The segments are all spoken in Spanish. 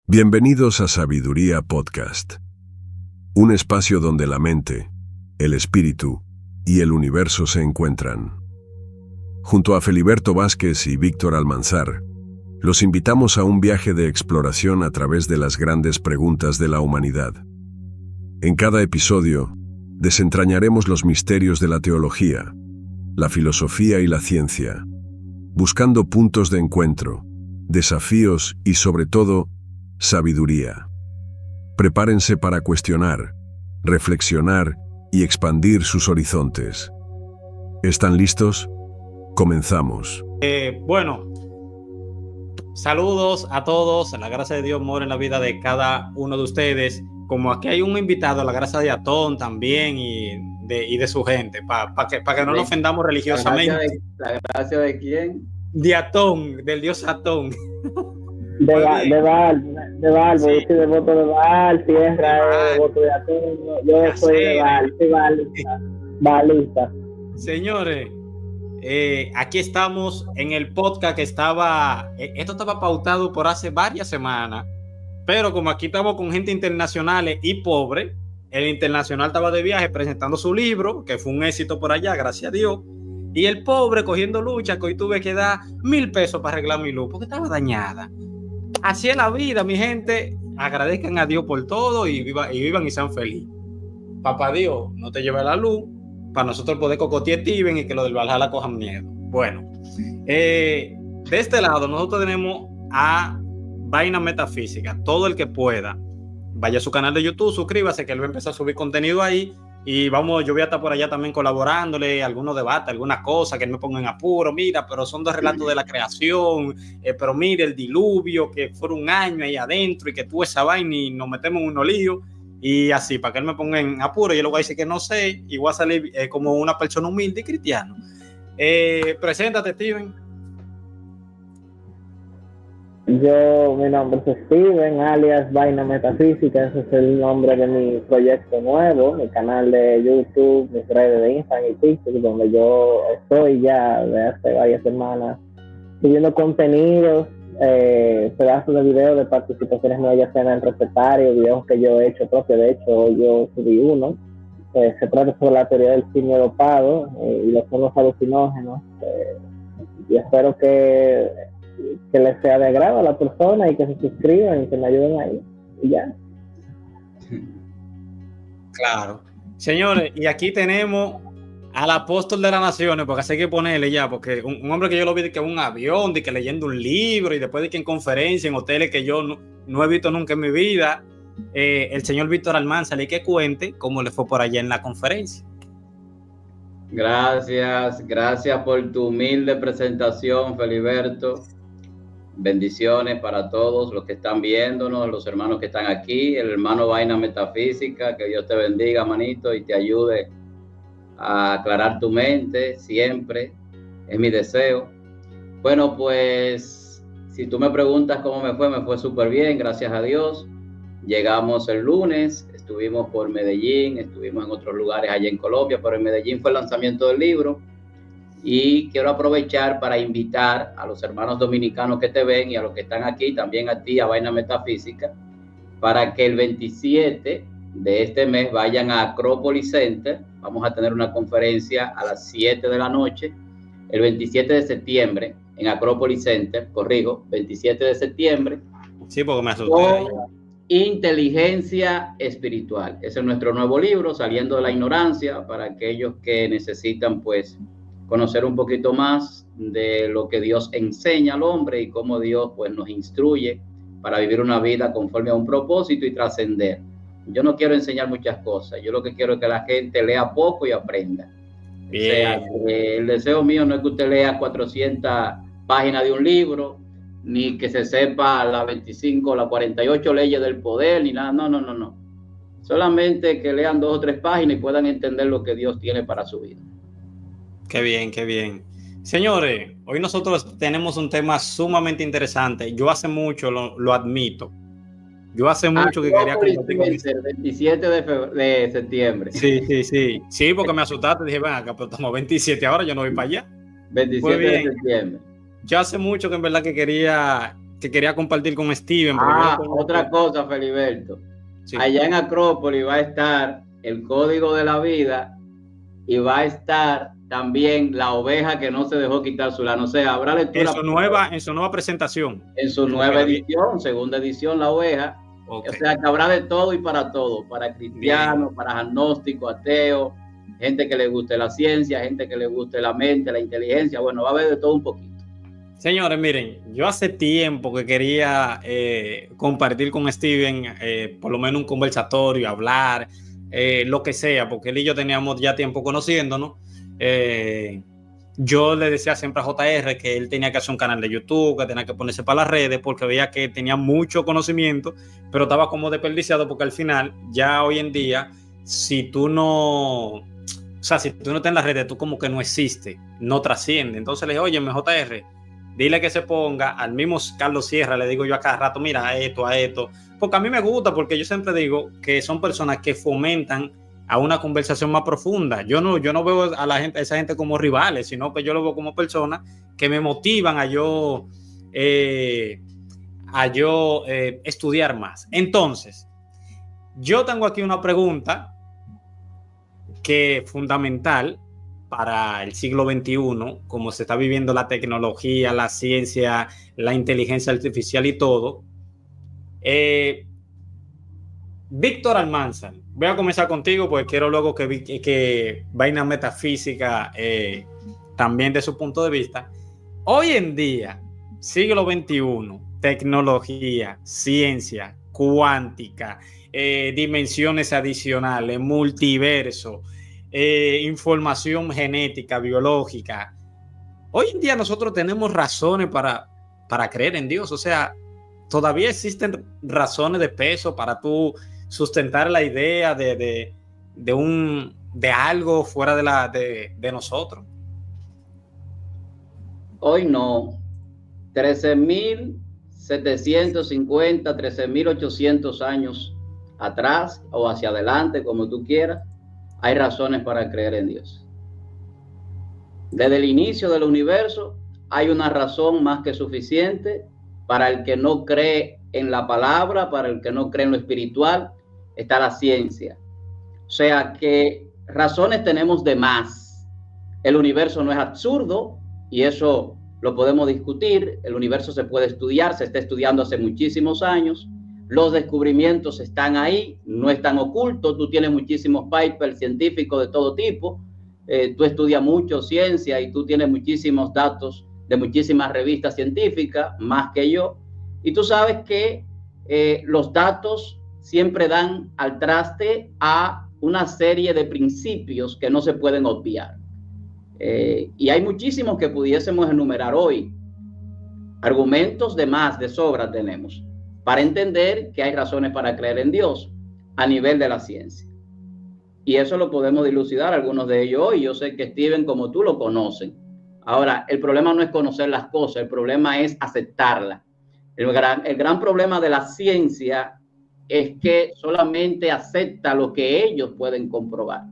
Bienvenidos a Sabiduría Podcast, un espacio donde la mente, el espíritu y el universo se encuentran. Junto a Feliberto Vázquez y Víctor Almanzar, los invitamos a un viaje de exploración a través de las grandes preguntas de la humanidad. En cada episodio, desentrañaremos los misterios de la teología, la filosofía y la ciencia, buscando puntos de encuentro, desafíos y, sobre todo, sabiduría. Prepárense para cuestionar, reflexionar y expandir sus horizontes. ¿Están listos? Comenzamos. Saludos a todos. La gracia de Dios mora en la vida de cada uno de ustedes. Como aquí hay un invitado, la gracia de Atón también y de su gente, para que no nos ofendamos religiosamente. ¿La gracia de quién? De Atón, del dios Atón. De Baal, yo soy devoto de Baal, Tierra es devoto de Atón, yo soy de Baal, soy baalista. Señores, aquí estamos en el podcast que esto estaba pautado por hace varias semanas, pero como aquí estamos con gente internacional y pobre, el internacional estaba de viaje presentando su libro, que fue un éxito por allá, gracias a Dios, y el pobre cogiendo lucha, que hoy tuve que dar $1,000 para arreglar mi luz, porque estaba dañada. Así es la vida, mi gente. Agradezcan a Dios por todo y vivan y sean felices. Papá Dios, no te lleve la luz para nosotros poder cocotear Steven y que lo del Valhalla cojan miedo. Bueno, de este lado nosotros tenemos a Vaina Metafísica. Todo el que pueda, vaya a su canal de YouTube, suscríbase, que él va a empezar a subir contenido ahí. Y yo voy a estar por allá también colaborándole, algunos debates, algunas cosas que me pongan en apuro. Mira, pero son dos relatos de la creación, pero mire el diluvio, que fue un año ahí adentro y que tuvo esa vaina y nos metemos en unos líos. Y así, para que él me ponga en apuro, yo le voy a decir que no sé y voy a salir como una persona humilde y cristiano. Preséntate, Steven. Mi nombre es Steven, alias Vaina Metafísica. Ese es el nombre de mi proyecto nuevo, mi canal de YouTube, mis redes de Instagram y TikTok, donde yo estoy ya desde hace varias semanas subiendo contenidos, pedazos de videos de participaciones mías, ya sean en recetario, videos que yo he hecho propio. De hecho, yo subí uno, se trata sobre la teoría del simio dopado y los hongos alucinógenos, y espero que les sea de agrado a la persona y que se suscriban y que me ayuden ahí y ya. Claro. Señores, y aquí tenemos al apóstol de las naciones, porque así hay que ponerle ya, porque un hombre que yo lo vi de que en un avión, de que leyendo un libro y después de que en conferencia, en hoteles que yo no he visto nunca en mi vida, el señor Víctor Almanzar, y que cuente cómo le fue por allá en la conferencia. Gracias por tu humilde presentación, Feliberto. Bendiciones para todos los que están viéndonos, los hermanos que están aquí, el hermano Vaina Metafísica, que Dios te bendiga, manito, y te ayude a aclarar tu mente siempre, es mi deseo. Bueno, pues, si tú me preguntas cómo me fue súper bien, gracias a Dios. Llegamos el lunes, estuvimos por Medellín, estuvimos en otros lugares allá en Colombia, pero en Medellín fue el lanzamiento del libro. Y quiero aprovechar para invitar a los hermanos dominicanos que te ven y a los que están aquí, también a ti, a Vaina Metafísica, para que el 27 de este mes vayan a Acropolis Center. Vamos a tener una conferencia a las 7 de la noche, el 27 de septiembre, en Acropolis Center, 27 de septiembre. Sí, porque me asusté. Con Inteligencia Espiritual. Ese es nuestro nuevo libro, Saliendo de la Ignorancia, para aquellos que necesitan, pues, conocer un poquito más de lo que Dios enseña al hombre y cómo Dios, pues, nos instruye para vivir una vida conforme a un propósito y trascender. Yo no quiero enseñar muchas cosas, yo lo que quiero es que la gente lea poco y aprenda. Bien. O sea, el deseo mío no es que usted lea 400 páginas de un libro, ni que se sepa las 25 o las 48 leyes del poder, ni nada, no. Solamente que lean 2 o 3 páginas y puedan entender lo que Dios tiene para su vida. Qué bien, qué bien. Señores, hoy nosotros tenemos un tema sumamente interesante. Yo hace mucho, lo admito. Yo hace mucho que quería compartir con el 27 de septiembre. Sí, porque me asustaste. Dije, ven acá, pero estamos 27 ahora, yo no voy para allá. 27 de septiembre. Yo hace mucho que en verdad que quería que quería compartir con Steven. Otra cosa, Feliberto. Sí. Allá en Acrópolis va a estar el Código de la Vida y va a estar también la oveja que no se dejó quitar su lana. O sea, habrá lectura en su nueva presentación. En su nueva edición, segunda edición, la oveja. Okay. O sea, que habrá de todo y para todo, para cristianos, para agnósticos, ateos, gente que le guste la ciencia, gente que le guste la mente, la inteligencia. Bueno, va a haber de todo un poquito. Señores, miren, yo hace tiempo que quería compartir con Steven por lo menos un conversatorio, hablar, lo que sea, porque él y yo teníamos ya tiempo conociéndonos. Yo le decía siempre a JR que él tenía que hacer un canal de YouTube, que tenía que ponerse para las redes, porque veía que tenía mucho conocimiento, pero estaba como desperdiciado, porque al final, ya hoy en día, si tú no estás en las redes, tú como que no existe, no trasciende. Entonces le dije, oye, JR, dile que se ponga al mismo Carlos Sierra, le digo yo a cada rato, mira, a esto, porque a mí me gusta, porque yo siempre digo que son personas que fomentan a una conversación más profunda. Yo no veo a esa gente como rivales, sino que yo lo veo como personas que me motivan a yo estudiar más. Entonces, yo tengo aquí una pregunta que es fundamental para el siglo XXI, como se está viviendo la tecnología, la ciencia, la inteligencia artificial y todo. Víctor Almanzar, voy a comenzar contigo porque quiero luego que Vaina Metafísica también de su punto de vista. Hoy en día, siglo XXI, tecnología, ciencia, cuántica, dimensiones adicionales, multiverso, información genética, biológica. Hoy en día nosotros tenemos razones para creer en Dios. O sea, todavía existen razones de peso para tú sustentar la idea de algo fuera de nosotros. Hoy no. 13.750, 13.800 años atrás o hacia adelante, como tú quieras, hay razones para creer en Dios. Desde el inicio del universo hay una razón más que suficiente para el que no cree en la palabra, para el que no cree en lo espiritual, está la ciencia. O sea que razones tenemos de más. El universo no es absurdo y eso lo podemos discutir. El universo se puede estudiar, se está estudiando hace muchísimos años. Los descubrimientos están ahí, no están ocultos. Tú tienes muchísimos papers científicos de todo tipo. Tú estudias mucho ciencia y tú tienes muchísimos datos de muchísimas revistas científicas, más que yo. Y tú sabes que los datos siempre dan al traste a una serie de principios que no se pueden obviar. Y hay muchísimos que pudiésemos enumerar hoy. Argumentos de más, de sobra tenemos para entender que hay razones para creer en Dios a nivel de la ciencia. Y eso lo podemos dilucidar, algunos de ellos hoy. Yo sé que Steven, como tú, lo conocen. Ahora, el problema no es conocer las cosas, el problema es aceptarlas. El gran problema de la ciencia es que solamente acepta lo que ellos pueden comprobar.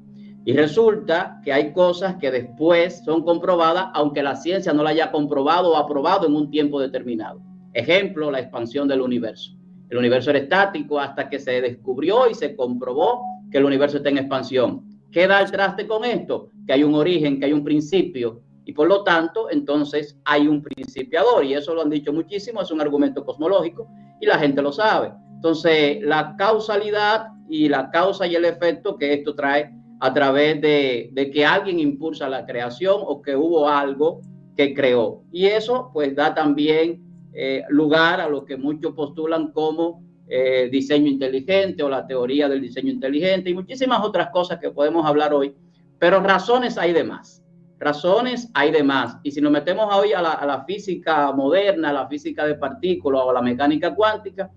Y resulta que hay cosas que después son comprobadas, aunque la ciencia no la haya comprobado o aprobado en un tiempo determinado. Ejemplo, la expansión del universo. El universo era estático hasta que se descubrió y se comprobó que el universo está en expansión. ¿Qué da el traste con esto? Que hay un origen, que hay un principio, y por lo tanto, entonces hay un principiador, y eso lo han dicho muchísimo, es un argumento cosmológico, y la gente lo sabe. Entonces, la causalidad y la causa y el efecto que esto trae a través de que alguien impulsa la creación o que hubo algo que creó. Y eso, pues, da también lugar a lo que muchos postulan como diseño inteligente o la teoría del diseño inteligente y muchísimas otras cosas que podemos hablar hoy, pero razones hay de más. Razones hay de más. Y si nos metemos hoy a la física moderna, a la física de partículas o a la mecánica cuántica,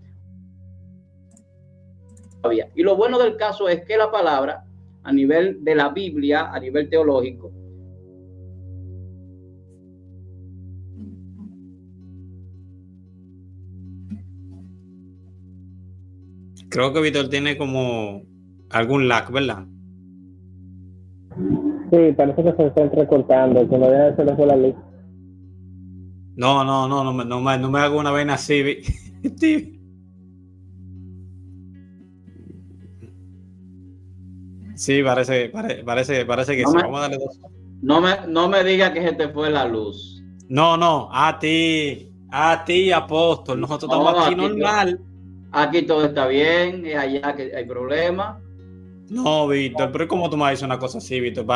y lo bueno del caso es que la palabra, a nivel de la Biblia, a nivel teológico, creo que Víctor tiene como algún lag, ¿verdad? Sí, parece que se está entrecortando, que no debe ser de la luz. No me hago una vaina así. Sí, parece que No sí. me, Vamos a darle dos. no me diga que se te fue la luz. No, a ti, apóstol. Nosotros estamos No, aquí normal. aquí todo está bien, es allá que hay problemas. No, Víctor, pero ¿cómo tú me dices una cosa así, Víctor?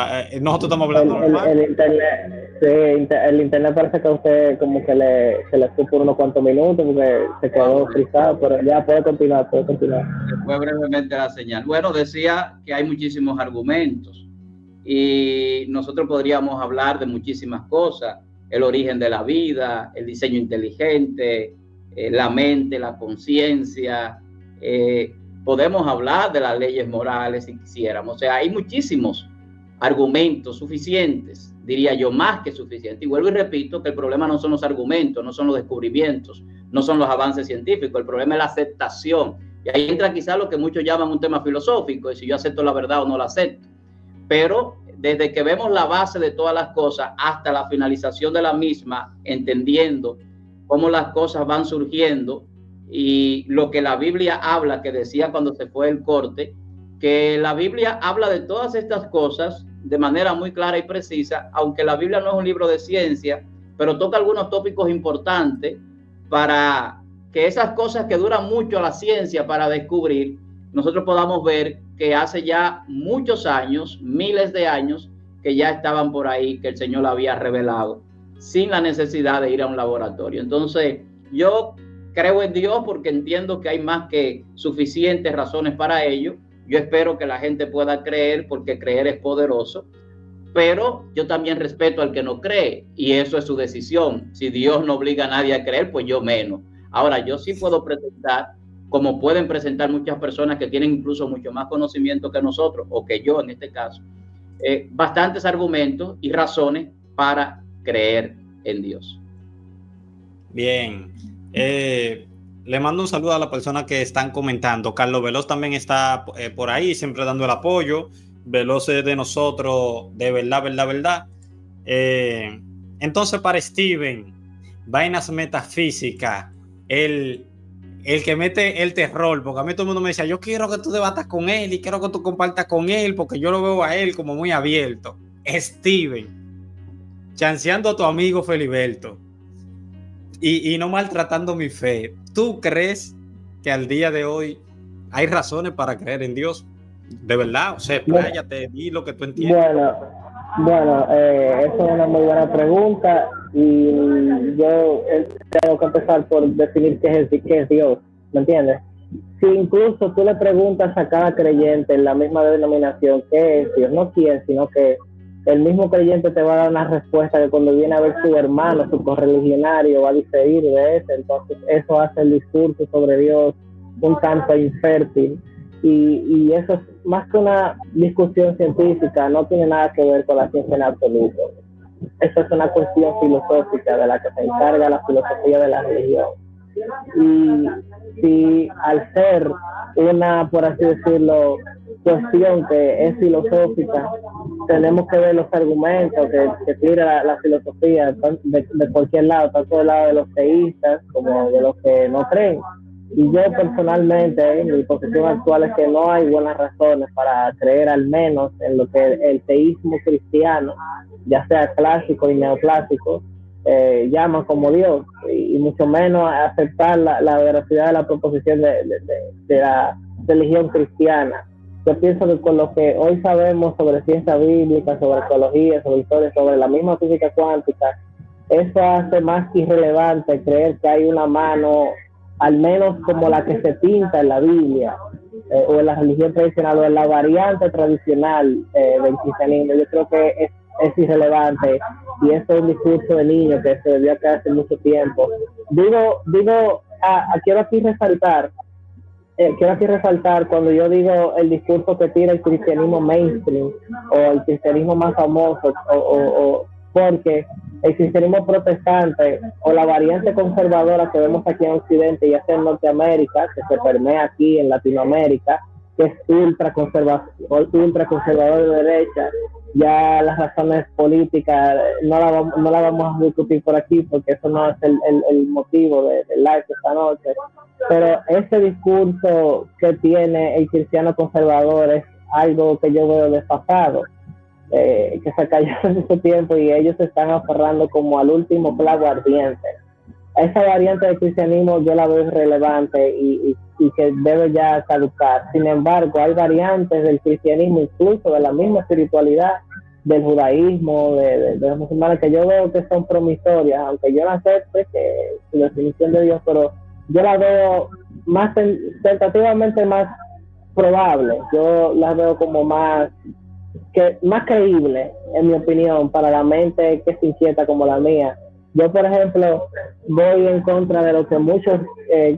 Nosotros estamos hablando normal. El internet, sí, el internet parece que a usted como que se le fue por unos cuantos minutos porque se quedó frisado, pero ya puede continuar. Fue brevemente la señal. Bueno, decía que hay muchísimos argumentos y nosotros podríamos hablar de muchísimas cosas: el origen de la vida, el diseño inteligente, la mente, la conciencia. Podemos hablar de las leyes morales si quisiéramos. O sea, hay muchísimos argumentos suficientes, diría yo, más que suficientes. Y vuelvo y repito que el problema no son los argumentos, no son los descubrimientos, no son los avances científicos, el problema es la aceptación. Y ahí entra quizá lo que muchos llaman un tema filosófico, de si yo acepto la verdad o no la acepto. Pero desde que vemos la base de todas las cosas hasta la finalización de la misma, entendiendo cómo las cosas van surgiendo, y lo que la Biblia habla, que decía cuando se fue el corte, que la Biblia habla de todas estas cosas de manera muy clara y precisa, aunque la Biblia no es un libro de ciencia, pero toca algunos tópicos importantes para que esas cosas que duran mucho a la ciencia para descubrir, nosotros podamos ver que hace ya muchos años, miles de años, que ya estaban por ahí, que el Señor la había revelado, sin la necesidad de ir a un laboratorio. Entonces, yo creo en Dios porque entiendo que hay más que suficientes razones para ello. Yo espero que la gente pueda creer porque creer es poderoso, pero yo también respeto al que no cree y eso es su decisión. Si Dios no obliga a nadie a creer, pues yo menos. Ahora, yo sí puedo presentar, como pueden presentar muchas personas que tienen incluso mucho más conocimiento que nosotros, o que yo en este caso, bastantes argumentos y razones para creer en Dios. Bien. Le mando un saludo a las personas que están comentando. Carlos Veloz también está por ahí, siempre dando el apoyo. Veloz es de nosotros, de verdad. Entonces, para Steven, vainas metafísicas, el que mete el terror, porque a mí todo el mundo me decía, yo quiero que tú debatas con él y quiero que tú compartas con él, porque yo lo veo a él como muy abierto. Steven, chanceando a tu amigo Feliberto. Y no maltratando mi fe. ¿Tú crees que al día de hoy hay razones para creer en Dios? De verdad, o sea, expláyate, di lo que tú entiendes. Bueno, esa es una muy buena pregunta y yo tengo que empezar por definir qué es Dios, ¿me entiendes? Si incluso tú le preguntas a cada creyente en la misma denominación qué es Dios, no quién, sino que el mismo creyente te va a dar una respuesta que cuando viene a ver su hermano, su correligionario, va a diferir de ese. Entonces eso hace el discurso sobre Dios un tanto infértil y eso es más que una discusión científica, no tiene nada que ver con la ciencia en absoluto. Eso es una cuestión filosófica de la que se encarga la filosofía de la religión. Y si al ser una, por así decirlo, cuestión que es filosófica, tenemos que ver los argumentos que tira la filosofía de cualquier lado, tanto del lado de los teístas como de los que no creen. Y yo personalmente, mi posición actual es que no hay buenas razones para creer al menos en lo que el teísmo cristiano, ya sea clásico y neoclásico, llaman como Dios, y mucho menos aceptar la veracidad de la proposición de la religión cristiana. Yo pienso que con lo que hoy sabemos sobre ciencia bíblica, sobre ecología, sobre historia, sobre la misma física cuántica, eso hace más irrelevante creer que hay una mano, al menos como la que se pinta en la Biblia, o en la religión tradicional, o en la variante tradicional del cristianismo. Yo creo que es irrelevante y eso es un discurso de niño que se debió quedar hace mucho tiempo. Quiero aquí resaltar cuando yo digo el discurso que tira el cristianismo mainstream o el cristianismo más famoso, porque el cristianismo protestante o la variante conservadora que vemos aquí en Occidente, ya sea en Norteamérica, que se permea aquí en Latinoamérica, que es ultra conservador de derecha, Ya las razones políticas no la vamos a discutir por aquí porque eso no es el motivo del live esta noche. Pero ese discurso que tiene el cristiano conservador es algo que yo veo desfasado, que se cayó en ese tiempo y ellos se están aferrando como al último clavo ardiente. Esa variante del cristianismo yo la veo irrelevante y que debe ya caducar. Sin embargo, hay variantes del cristianismo, incluso de la misma espiritualidad, del judaísmo, de los musulmanes, que yo veo que son promisorias, aunque yo no acepte que su definición de Dios, pero yo la veo más tentativamente más probable. Yo las veo como más creíble, en mi opinión, para la mente que se inquieta como la mía. Yo, por ejemplo, voy en contra de lo que muchos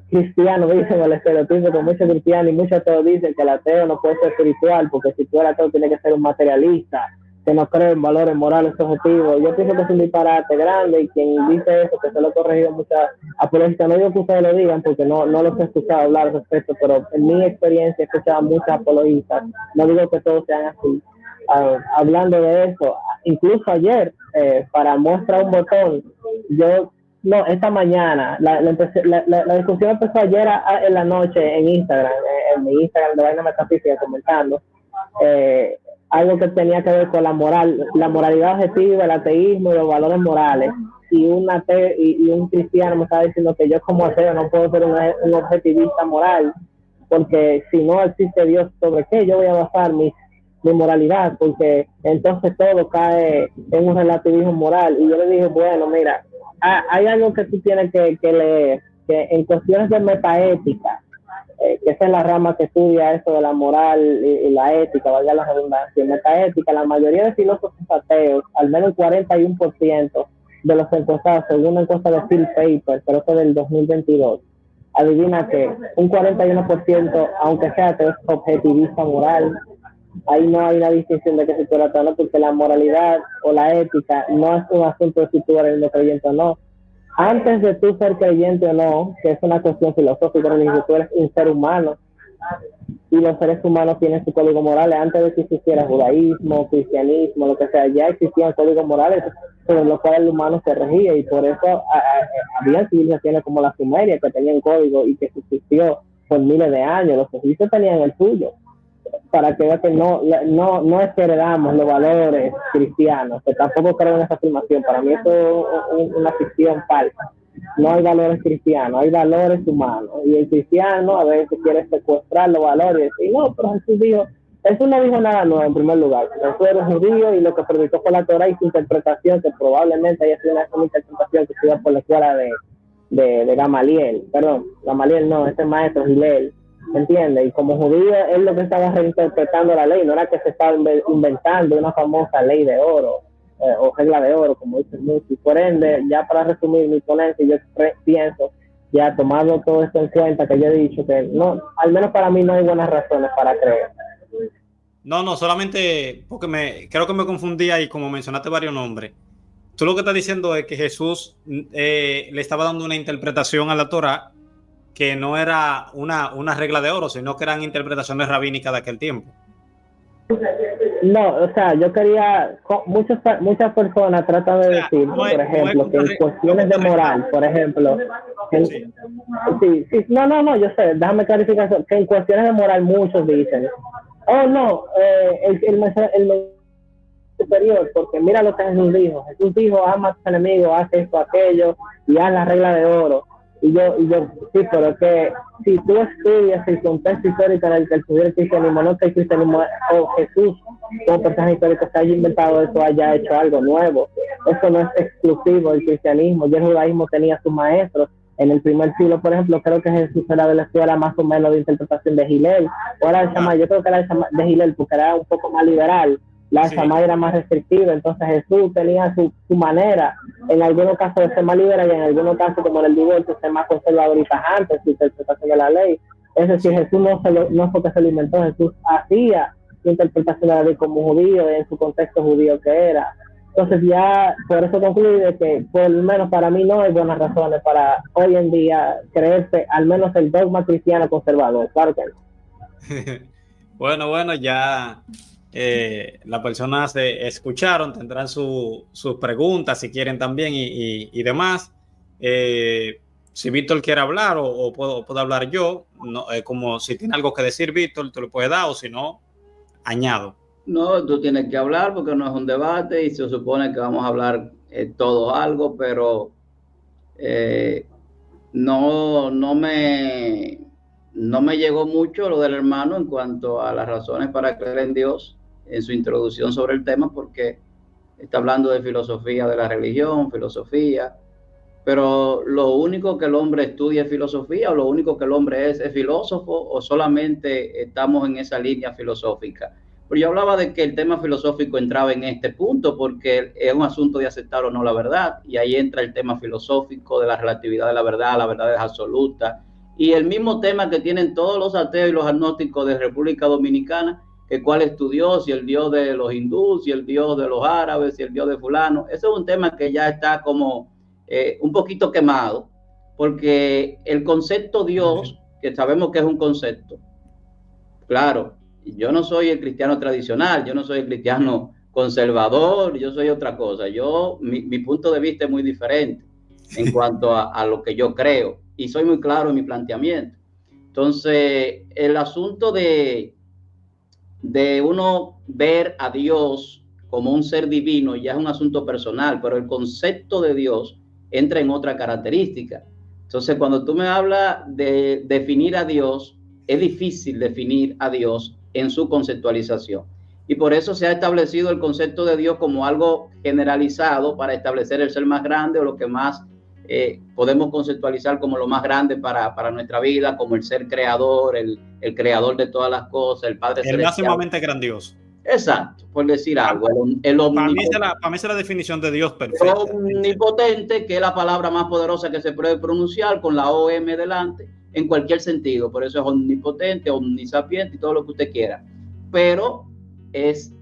cristianos dicen, el estereotipo que muchos cristianos y muchos ateos dicen, que el ateo no puede ser espiritual, porque si tú eres ateo tienes que ser un materialista, que no cree en valores morales objetivos. Yo pienso que es un disparate grande, y quien dice eso, que se lo he corregido muchas apologías, no digo que ustedes lo digan, porque no los he escuchado hablar al respecto, pero en mi experiencia he escuchado muchas apologistas, no digo que todos sean así. Hablando de eso, incluso ayer, para muestra un botón, esta mañana, la discusión empezó ayer en la noche en Instagram, en mi Instagram de Vaina Metafísica, comentando algo que tenía que ver con la moralidad objetiva, el ateísmo y los valores morales. Y un cristiano me estaba diciendo que yo como ateo no puedo ser un objetivista moral, porque si no existe Dios, ¿sobre qué yo voy a basar mi moralidad? Porque entonces todo cae en un relativismo moral. Y yo le dije, bueno, mira, hay algo que tú tienes que leer, que en cuestiones de metaética, que esa es la rama que estudia eso de la moral y la ética, valga la redundancia, en metaética, la mayoría de filósofos ateos, al menos el 41% de los encuestados, según una encuesta de Phil Paper, pero eso es del 2022, adivina que un 41%, aunque sea ateo, es objetivista moral. Ahí no hay una distinción de que si tú eres ateo, no, porque la moralidad o la ética no es un asunto de si tú eres no creyente o no. Antes de tú ser creyente o no, que es una cuestión filosófica, religiosa, tú eres un ser humano y los seres humanos tienen su código moral. Antes de que existiera judaísmo, cristianismo, lo que sea, ya existían códigos morales sobre los cuales el humano se regía, y por eso había civilizaciones como la Sumeria que tenían código y que subsistió por miles de años. Los egipcios tenían el suyo, para que vean que no es que heredamos los valores cristianos, que tampoco creo en esa afirmación. Para mí eso es una ficción falsa. No hay valores cristianos, hay valores humanos, y el cristiano a veces quiere secuestrar los valores y no, pero Jesús no dijo nada nuevo. En primer lugar, Jesús era un judío y lo que predicó fue la Torah y su interpretación, que probablemente haya sido una interpretación que se dio por la escuela de Gamaliel, no, ese maestro Gilel, ¿me entiendes? Y como judío, él lo que estaba reinterpretando la ley, no era que se estaba inventando una famosa ley de oro, o regla de oro, como dicen muchos. Y por ende, ya para resumir mi ponencia, yo pienso, ya tomando todo esto en cuenta, que yo he dicho que no, al menos para mí no hay buenas razones para creer. No, solamente porque creo que me confundí ahí, como mencionaste varios nombres. Tú lo que estás diciendo es que Jesús le estaba dando una interpretación a la Torah que no era una regla de oro, sino que eran interpretaciones rabínicas de aquel tiempo. No, o sea, yo quería, muchas personas tratan de decir, por ejemplo, que en cuestiones de moral, por ejemplo, no, yo sé, déjame clarificar eso, que en cuestiones de moral muchos dicen, el superior, porque mira lo que Jesús dijo, ama a tus enemigos, hace esto, aquello, y haz la regla de oro. Y yo, sí, pero que si tú estudias el contexto histórico en el que estudió el cristianismo, no que el cristianismo o Jesús como personaje histórico se haya inventado eso, haya hecho algo nuevo. Eso no es exclusivo del cristianismo. Ya el judaísmo tenía sus maestros. En el primer siglo, por ejemplo, creo que Jesús era de la escuela más o menos de interpretación de Gilel. O era yo creo que era de Gilel, porque era un poco más liberal. La Shammai era más restrictiva, entonces Jesús tenía su manera, en algunos casos de ser más liberal y en algunos casos, como en el divorcio, ser más conservador y tajante en su interpretación de la ley. Es decir, Jesús no fue que se lo inventó, Jesús hacía su interpretación de la ley como judío, en su contexto judío que era. Entonces ya, por eso concluye que por lo menos para mí no hay buenas razones para hoy en día creerse al menos el dogma cristiano conservador, claro que no. Bueno, ya las personas escucharon, tendrán sus preguntas si quieren también y demás. Si Víctor quiere hablar o puedo hablar yo, no, como si tiene algo que decir Víctor, te lo puede dar, o si no, añado. No, tú tienes que hablar porque no es un debate y se supone que vamos a hablar todos algo, pero no me llegó mucho lo del hermano en cuanto a las razones para creer en Dios en su introducción sobre el tema, porque está hablando de filosofía de la religión, filosofía, pero lo único que el hombre estudia es filosofía, o lo único que el hombre es filósofo, o solamente estamos en esa línea filosófica. Pero yo hablaba de que el tema filosófico entraba en este punto porque es un asunto de aceptar o no la verdad, y ahí entra el tema filosófico de la relatividad de la verdad es absoluta, y el mismo tema que tienen todos los ateos y los agnósticos de República Dominicana, que cuál es tu Dios, si el Dios de los hindúes, si el Dios de los árabes, si el Dios de fulano. Eso es un tema que ya está como un poquito quemado, porque el concepto Dios, que sabemos que es un concepto, claro, yo no soy el cristiano tradicional, yo no soy el cristiano conservador, yo soy otra cosa. Mi punto de vista es muy diferente en cuanto a lo que yo creo, y soy muy claro en mi planteamiento. Entonces, el asunto de uno ver a Dios como un ser divino ya es un asunto personal, pero el concepto de Dios entra en otra característica. Entonces, cuando tú me hablas de definir a Dios, es difícil definir a Dios en su conceptualización. Y por eso se ha establecido el concepto de Dios como algo generalizado para establecer el ser más grande, o lo que más podemos conceptualizar como lo más grande para nuestra vida, como el ser creador, el creador de todas las cosas, el Padre celestial. El máximamente grandioso. Exacto, por decir algo. Para mí es la definición de Dios perfecta. Omnipotente, que es la palabra más poderosa que se puede pronunciar con la OM delante, en cualquier sentido. Por eso es omnipotente, omnisapiente y todo lo que usted quiera. Pero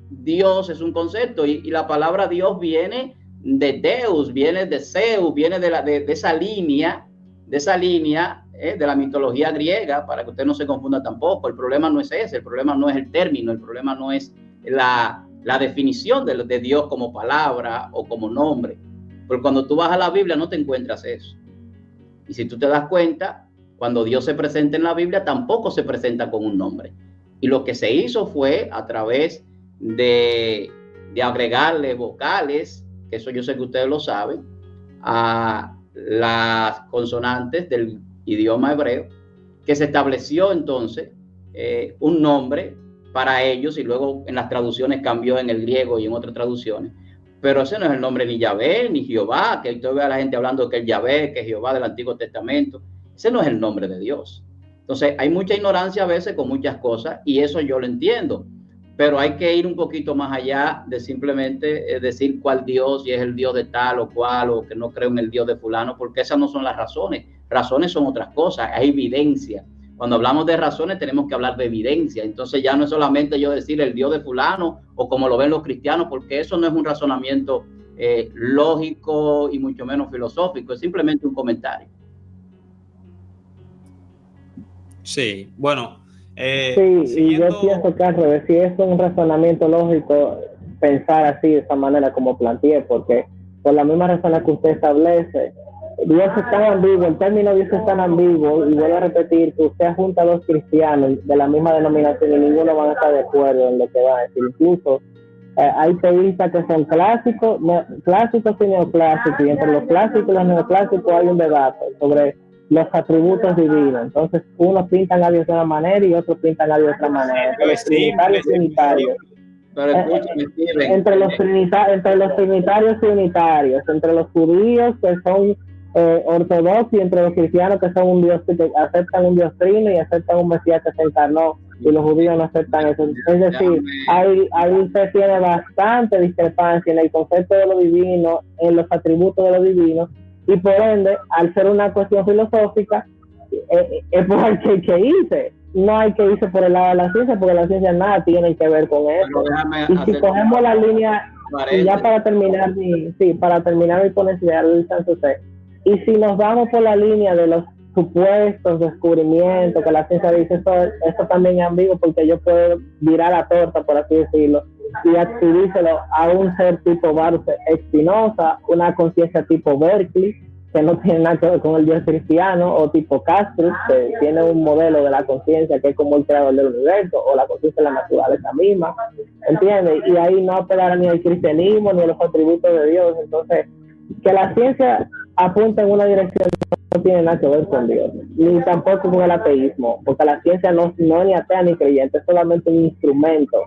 Dios es un concepto, y la palabra Dios viene de Deus, viene de Zeus, viene de esa línea, de la mitología griega, para que usted no se confunda tampoco. El problema no es ese, el problema no es el término, el problema no es la definición de Dios como palabra o como nombre. Porque cuando tú vas a la Biblia no te encuentras eso. Y si tú te das cuenta, cuando Dios se presenta en la Biblia tampoco se presenta con un nombre. Y lo que se hizo fue a través de agregarle vocales, que eso yo sé que ustedes lo saben, a las consonantes del idioma hebreo, que se estableció entonces un nombre para ellos, y luego en las traducciones cambió en el griego y en otras traducciones. Pero ese no es el nombre ni Yahvé, ni Jehová, que usted ve a la gente hablando que es Yahvé, que es Jehová del Antiguo Testamento. Ese no es el nombre de Dios. Entonces hay mucha ignorancia a veces con muchas cosas, y eso yo lo entiendo. Pero hay que ir un poquito más allá de simplemente decir cuál Dios, y es el Dios de tal o cual, o que no creo en el Dios de fulano, porque esas no son las razones. Razones son otras cosas, hay evidencia. Cuando hablamos de razones tenemos que hablar de evidencia. Entonces ya no es solamente yo decir el Dios de fulano o como lo ven los cristianos, porque eso no es un razonamiento lógico y mucho menos filosófico, es simplemente un comentario. Sí, bueno. Sí, siguiendo... y yo pienso que al revés, si es un razonamiento lógico pensar así de esa manera como planteé, porque por la misma razón que usted establece, Dios es tan ambiguo, el término Dios es tan ambiguo, y voy a repetir que usted junta a dos cristianos de la misma denominación y ninguno van a estar de acuerdo en lo que va a decir. Incluso hay teístas que son clásicos y neoclásicos, y entre los clásicos y los neoclásicos hay un debate sobre los atributos divinos. Entonces unos pintan a Dios de una manera y otros pintan a Dios de otra manera. Entre los trinitarios y unitarios, entre los judíos que son ortodoxos, y entre los cristianos que son un Dios, que aceptan un Dios trino y aceptan un Mesías que se encarnó, y los judíos no aceptan eso. Es decir, ahí usted tiene bastante discrepancia en el concepto de lo divino, en los atributos de lo divino, y por ende, al ser una cuestión filosófica, es por el que irse. No hay que irse por el lado de la ciencia, porque la ciencia nada tiene que ver con eso. Y si cogemos la línea, y ya para terminar mi ponencia, y si nos vamos por la línea de los supuestos descubrimientos que la ciencia dice, eso también es ambiguo, porque yo puedo virar la torta, por así decirlo, y atribuírselo a un ser tipo Baruch Spinoza, una conciencia tipo Berkeley, que no tiene nada que ver con el Dios cristiano, o tipo Castro, que tiene un modelo de la conciencia que es como el creador del universo, o la conciencia de la naturaleza misma, ¿entiendes? Y ahí no apelará ni al cristianismo, ni a los atributos de Dios. Entonces, que la ciencia apunta en una dirección no tiene nada que ver con Dios, ni tampoco con el ateísmo, porque la ciencia no es ni atea ni creyente, es solamente un instrumento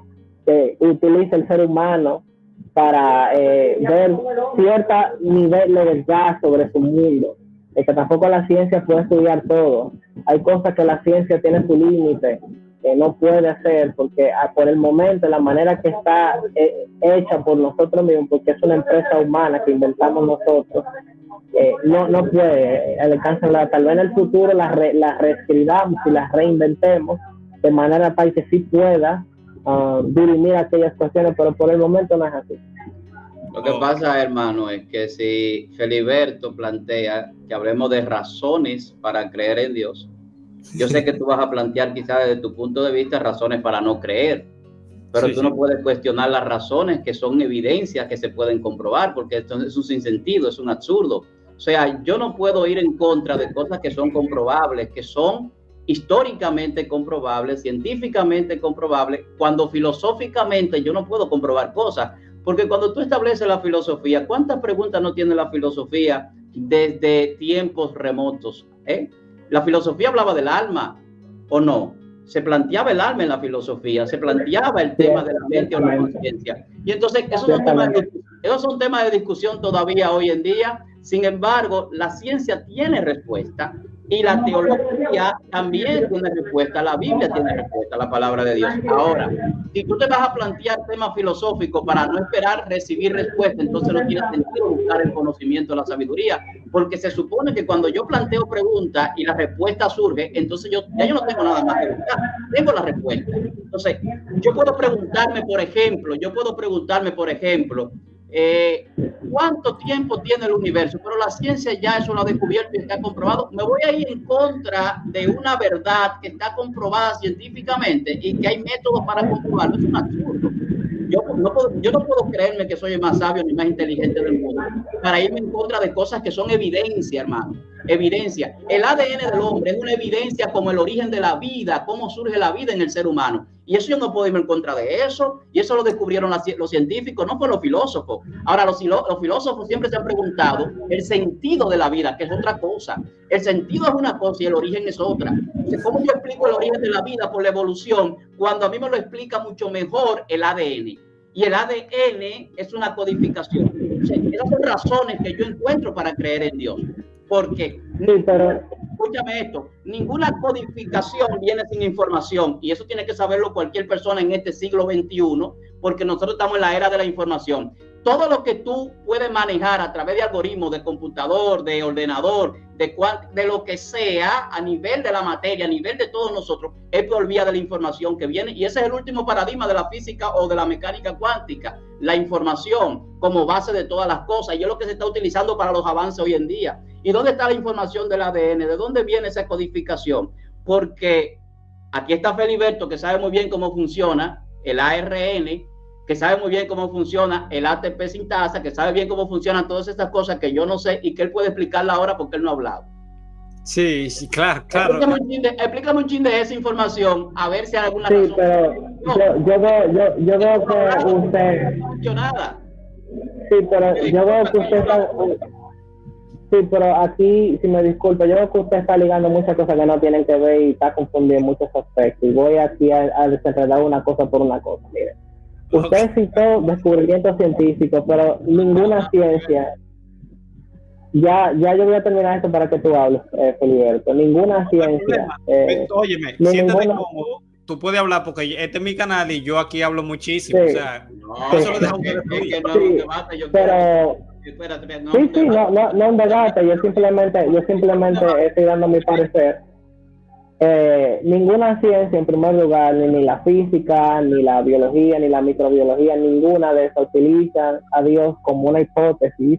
que utiliza el ser humano para ver cierto nivel de verdad sobre su mundo. Es que tampoco la ciencia puede estudiar todo. Hay cosas que la ciencia tiene su límite, que no puede hacer, porque por el momento, la manera que está hecha por nosotros mismos, porque es una empresa humana que inventamos nosotros, no puede alcanzar. Tal vez en el futuro la reescribamos y la reinventemos de manera tal que sí pueda dirimir aquellas cuestiones, pero por el momento no es así. Lo que pasa, hermano, es que si Feliberto plantea que hablemos de razones para creer en Dios, yo sé que tú vas a plantear quizás desde tu punto de vista razones para no creer, pero tú no puedes cuestionar las razones que son evidencias que se pueden comprobar, porque esto es un sinsentido, es un absurdo. O sea, yo no puedo ir en contra de cosas que son comprobables, que son históricamente comprobables, científicamente comprobables, cuando filosóficamente yo no puedo comprobar cosas. Porque cuando tú estableces la filosofía, ¿cuántas preguntas no tiene la filosofía desde tiempos remotos? La filosofía hablaba del alma, ¿o no? Se planteaba el alma en la filosofía, se planteaba el tema de la mente o la conciencia. Y entonces, esos son temas de discusión todavía hoy en día. Sin embargo, la ciencia tiene respuesta y la teología también tiene respuesta, la Biblia tiene respuesta, la palabra de Dios. Ahora, si tú te vas a plantear temas filosóficos para no esperar recibir respuesta, entonces no tiene sentido buscar el conocimiento de la sabiduría, porque se supone que cuando yo planteo preguntas y la respuesta surge, entonces yo no tengo nada más que buscar, tengo la respuesta. Entonces, yo puedo preguntarme, por ejemplo, ¿cuánto tiempo tiene el universo? Pero la ciencia ya eso lo ha descubierto y está comprobado. Me voy a ir en contra de una verdad que está comprobada científicamente y que hay métodos para comprobarlo. Es un absurdo. Yo no puedo creerme que soy el más sabio ni más inteligente del mundo para irme en contra de cosas que son evidencia, hermano. Evidencia. El ADN del hombre es una evidencia como el origen de la vida, cómo surge la vida en el ser humano. Y eso yo no puedo irme en contra de eso. Y eso lo descubrieron los científicos, no por los filósofos. Ahora, los filósofos siempre se han preguntado el sentido de la vida, que es otra cosa. El sentido es una cosa y el origen es otra. Entonces, ¿cómo yo explico el origen de la vida por la evolución cuando a mí me lo explica mucho mejor el ADN? Y el ADN es una codificación. Entonces, esas son razones que yo encuentro para creer en Dios. Porque, escúchame esto, ninguna codificación viene sin información, y eso tiene que saberlo cualquier persona en este siglo XXI, porque nosotros estamos en la era de la información. Todo lo que tú puedes manejar a través de algoritmos, de computador, de ordenador, de lo que sea, a nivel de la materia, a nivel de todos nosotros, es por vía de la información que viene, y ese es el último paradigma de la física o de la mecánica cuántica, la información como base de todas las cosas, y es lo que se está utilizando para los avances hoy en día. ¿Y dónde está la información del ADN? ¿De dónde viene esa codificación? Porque aquí está Feliberto, que sabe muy bien cómo funciona el ARN, que sabe muy bien cómo funciona el ATP sintasa, que sabe bien cómo funcionan todas estas cosas que yo no sé y que él puede explicarla ahora porque él no ha hablado. Sí, claro. Explícame un chin de esa información, a ver si hay alguna razón. Sí, pero yo veo que usted... No ha dicho nada. Sí, pero yo veo que usted está... Sí, pero aquí, si me disculpa, yo veo que usted está ligando muchas cosas que no tienen que ver y está confundiendo en muchos aspectos. Y voy aquí a desenredar una cosa por una cosa. Mire, usted citó descubrimientos científicos, pero ninguna ciencia... Ya yo voy a terminar esto para que tú hables, Feliberto. Ninguna ciencia... Óyeme, siéntate cómodo. Tú puedes hablar porque este es mi canal y yo aquí hablo muchísimo. Sí, o sea, eso lo dejo pero... No un debate, yo simplemente estoy dando mi parecer. Ninguna ciencia, en primer lugar, ni la física, ni la biología, ni la microbiología, ninguna de esas utilizan a Dios como una hipótesis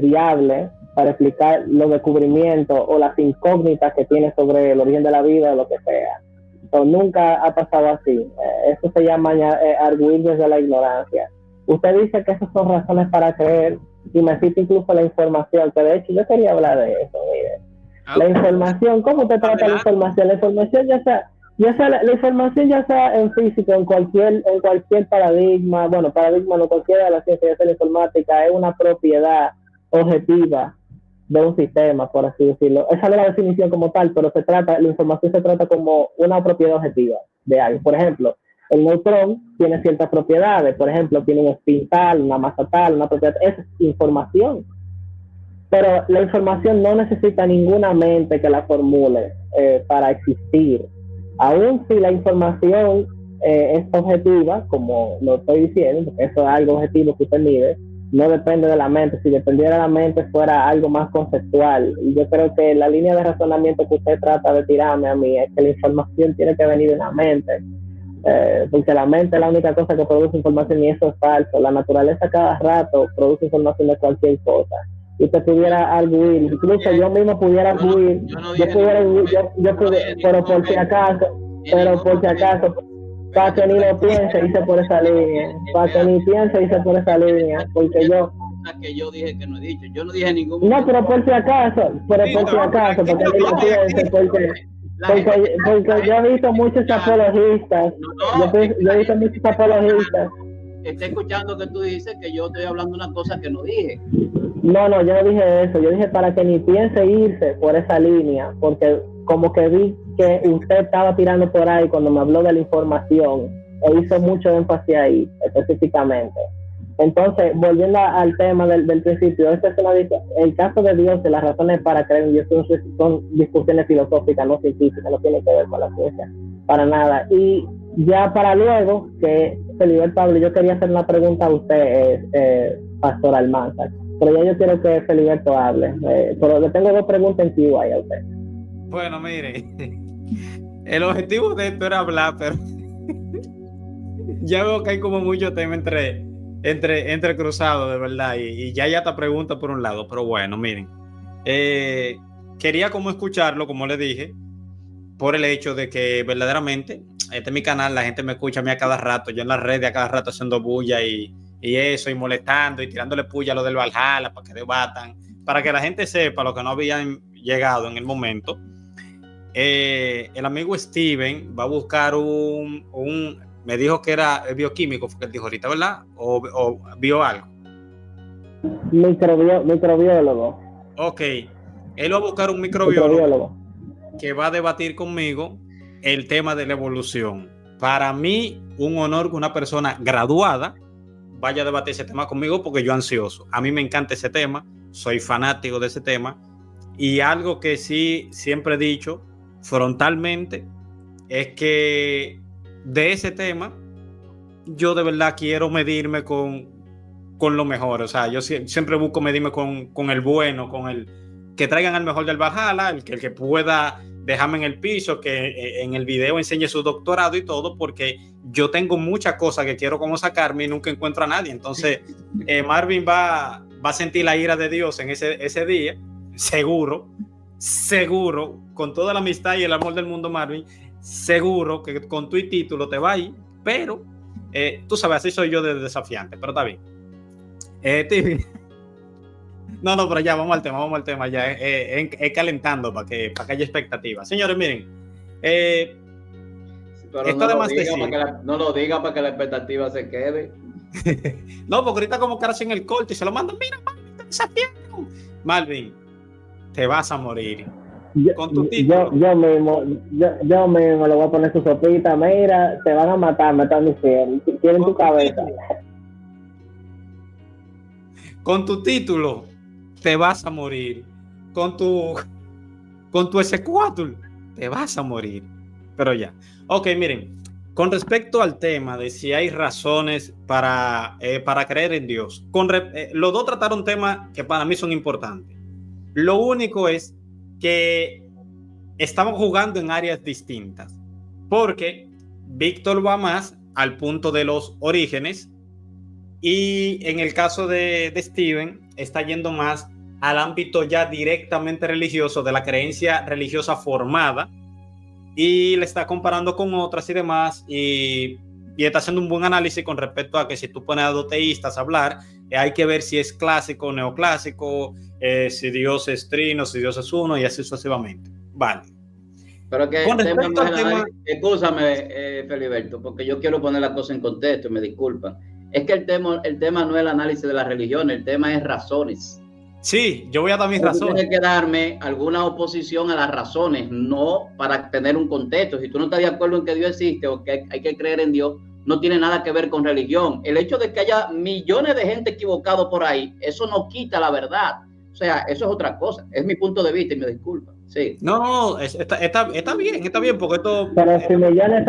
viable para explicar los descubrimientos o las incógnitas que tiene sobre el origen de la vida o lo que sea. Entonces, nunca ha pasado así. Eso se llama arguir desde la ignorancia. Usted dice que esas son razones para creer y me cita incluso la información, que de hecho yo quería hablar de eso, mire. La información, ¿cómo usted trata la información? La información ya sea la información ya sea en física, en cualquier paradigma, bueno, paradigma no cualquiera de las ciencias, ya sea la informática, es una propiedad objetiva de un sistema, por así decirlo. Esa no es la definición como tal, pero la información se trata como una propiedad objetiva de algo. Por ejemplo, el neutrón tiene ciertas propiedades, por ejemplo, tiene un spin tal, una masa tal, una propiedad, es información. Pero la información no necesita ninguna mente que la formule para existir. Aún si la información es objetiva, como lo estoy diciendo, porque eso es algo objetivo que usted mide, no depende de la mente. Si dependiera de la mente fuera algo más conceptual. Y yo creo que la línea de razonamiento que usted trata de tirarme a mí es que la información tiene que venir de la mente. Porque la mente es la única cosa que produce información y eso es falso. La naturaleza cada rato produce información de cualquier cosa. Y usted pudiera arguir, incluso yo mismo pudiera arguir, pero por si acaso, para que ni lo piense, hice por esa línea, para que ni piense, hice por esa línea, porque yo dije que no he dicho, yo no dije ningún... No, pero por si acaso, porque ni lo piense, porque yo he visto muchos apologistas, yo he visto muchos apologistas. Estoy escuchando que tú dices que yo estoy hablando una cosa que no dije. No, yo no dije eso, yo dije para que ni piense irse por esa línea, porque como que vi que usted estaba tirando por ahí cuando me habló de la información, e hizo mucho énfasis ahí, específicamente. Entonces, volviendo al tema del principio, el caso de Dios, de las razones para creer en Dios, son discusiones filosóficas, no científicas, no tiene que ver con la ciencia, para nada. Y ya para luego, que Feliberto Pablo, yo quería hacer una pregunta a usted, Pastor Almanzar, pero ya yo quiero que Feliberto hable, pero le tengo dos preguntas en QA a usted. Bueno, mire, el objetivo de esto era hablar, pero ya veo que hay como mucho tema entre cruzados, de verdad, y ya te pregunta por un lado, pero bueno, miren, quería como escucharlo, como le dije, por el hecho de que verdaderamente, este es mi canal, la gente me escucha a mí a cada rato, yo en las redes a cada rato haciendo bulla y eso, y molestando y tirándole puya a lo del Valhalla para que debatan, para que la gente sepa lo que no habían llegado en el momento. El amigo Steven va a buscar me dijo que era bioquímico, fue que él dijo ahorita, ¿verdad? O vio algo. Microbiólogo. Ok, él va a buscar un microbiólogo que va a debatir conmigo el tema de la evolución. Para mí, un honor que una persona graduada vaya a debatir ese tema conmigo, porque yo ansioso. A mí me encanta ese tema, soy fanático de ese tema, y algo que sí siempre he dicho frontalmente es que de ese tema yo de verdad quiero medirme con lo mejor. O sea, yo siempre busco medirme con el bueno, con el que traigan al mejor del Valhalla, el que pueda dejarme en el piso, que en el video enseñe su doctorado y todo, porque yo tengo muchas cosas que quiero como sacarme y nunca encuentro a nadie. Entonces Marvin va a sentir la ira de Dios en ese día, seguro, con toda la amistad y el amor del mundo, Marvin, seguro que con tu título te va a ir, pero tú sabes, así soy yo de desafiante, pero está bien. No, pero ya vamos al tema, ya es calentando para que haya expectativas. Señores, miren, pero no lo diga para que la expectativa se quede. No, porque ahorita como que hacen el corte y se lo mandan, mira, Marvin, te desafiaron. Marvin, te vas a morir. Con tu título. Yo mismo le voy a poner su sopita, mira, te van a matar, me están diciendo, quieren tu cabeza. Con tu título te vas a morir. Con tu S4 te vas a morir. Pero ya. Ok, miren, con respecto al tema de si hay razones para creer en Dios, los dos trataron temas que para mí son importantes. Lo único es que estamos jugando en áreas distintas, porque Víctor va más al punto de los orígenes y en el caso de Steven está yendo más al ámbito ya directamente religioso, de la creencia religiosa formada, y le está comparando con otras y demás, y está haciendo un buen análisis con respecto a que si tú pones a dos teístas a hablar, hay que ver si es clásico o neoclásico, si Dios es trino, si Dios es uno, y así sucesivamente. Vale. Pero que Con el tema respecto no al es tema... escúchame, Feliberto, porque yo quiero poner la cosa en contexto y me disculpan. Es que el tema no es el análisis de la religión, el tema es razones. Sí, yo voy a dar mis razones. Tienes que darme alguna oposición a las razones, no para tener un contexto. Si tú no estás de acuerdo en que Dios existe o que hay que creer en Dios, no tiene nada que ver con religión. El hecho de que haya millones de gente equivocado por ahí, eso no quita la verdad. O sea, eso es otra cosa. Es mi punto de vista y me disculpa. Sí. No, está bien, porque esto... Pero si millones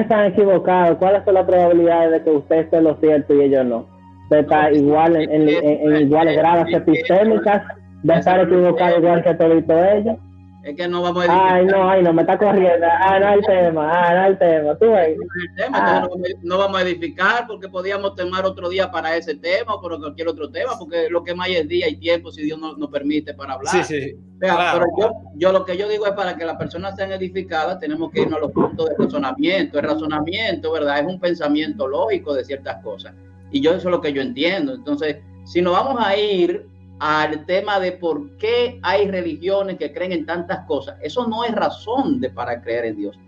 están equivocados, ¿cuáles son las probabilidades de que usted esté lo cierto y ellos no? De estar igual en iguales gradas epistémicas, de estar equivocado igual que todos ellos. Es que no vamos a edificar. Ay, no, me está corriendo. No hay tema. Tú ves. No vamos a edificar porque podíamos tomar otro día para ese tema o por cualquier otro tema, porque lo que más hay es día y tiempo, si Dios nos permite para hablar. Sí. O sea, claro. Pero yo lo que yo digo es para que las personas sean edificadas, tenemos que irnos a los puntos de razonamiento. El razonamiento, ¿verdad? Es un pensamiento lógico de ciertas cosas. Y eso es lo que yo entiendo. Entonces, si nos vamos a ir al tema de por qué hay religiones que creen en tantas cosas, eso no es razón para creer en Dios.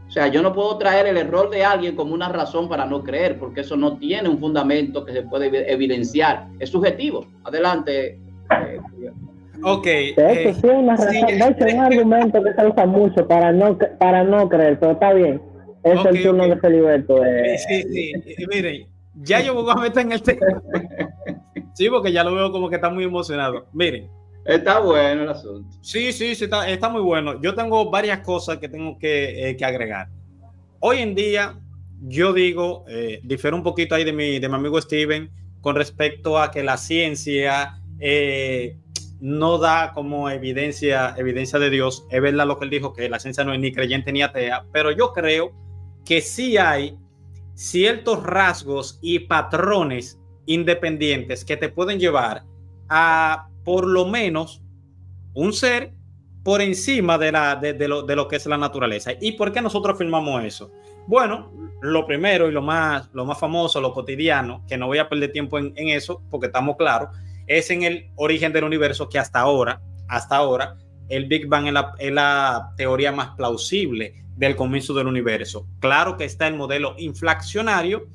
O sea, yo no puedo traer el error de alguien como una razón para no creer, porque eso no tiene un fundamento que se puede evidenciar. Es subjetivo. Adelante. Ok. De hecho, sí, una razón. De hecho, es un argumento que se usa mucho para no creer, pero está bien. Es el turno de Feliberto. Sí. Miren, ya yo me voy a meter en el tema. Sí, porque ya lo veo como que está muy emocionado. Miren. Está bueno el asunto. Sí, está muy bueno. Yo tengo varias cosas que tengo que agregar. Hoy en día, yo digo, difiero un poquito ahí de mi amigo Steven con respecto a que la ciencia no da como evidencia de Dios. Es verdad lo que él dijo, que la ciencia no es ni creyente ni atea, pero yo creo que sí hay ciertos rasgos y patrones independientes que te pueden llevar a por lo menos un ser por encima de lo que es la naturaleza. ¿Y por qué nosotros afirmamos eso? Bueno, lo primero y lo más famoso, lo cotidiano, que no voy a perder tiempo en eso porque estamos claros, es en el origen del universo, que hasta ahora el Big Bang es la teoría más plausible del comienzo del universo. Claro que está el modelo inflacionario,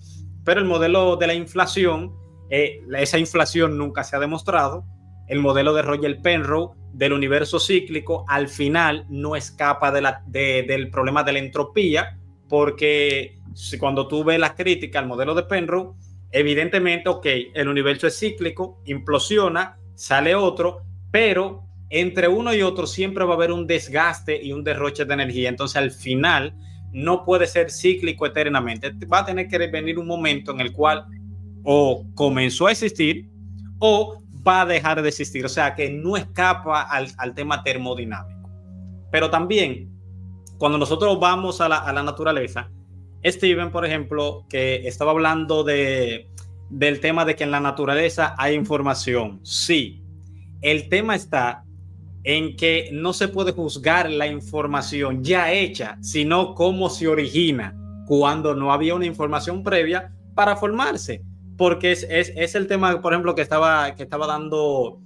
pero el modelo de la inflación, esa inflación nunca se ha demostrado. El modelo de Roger Penrose del universo cíclico al final no escapa del problema de la entropía, porque cuando tú ves las críticas al modelo de Penrose, evidentemente, el universo es cíclico, implosiona, sale otro, pero entre uno y otro siempre va a haber un desgaste y un derroche de energía. Entonces, al final, no puede ser cíclico eternamente. Va a tener que venir un momento en el cual o comenzó a existir o va a dejar de existir. O sea, que no escapa al tema termodinámico. Pero también, cuando nosotros vamos a la naturaleza, Steven, por ejemplo, que estaba hablando del tema de que en la naturaleza hay información. Sí, el tema está en que no se puede juzgar la información ya hecha, sino cómo se origina cuando no había una información previa para formarse. Porque es el tema, por ejemplo, que estaba dando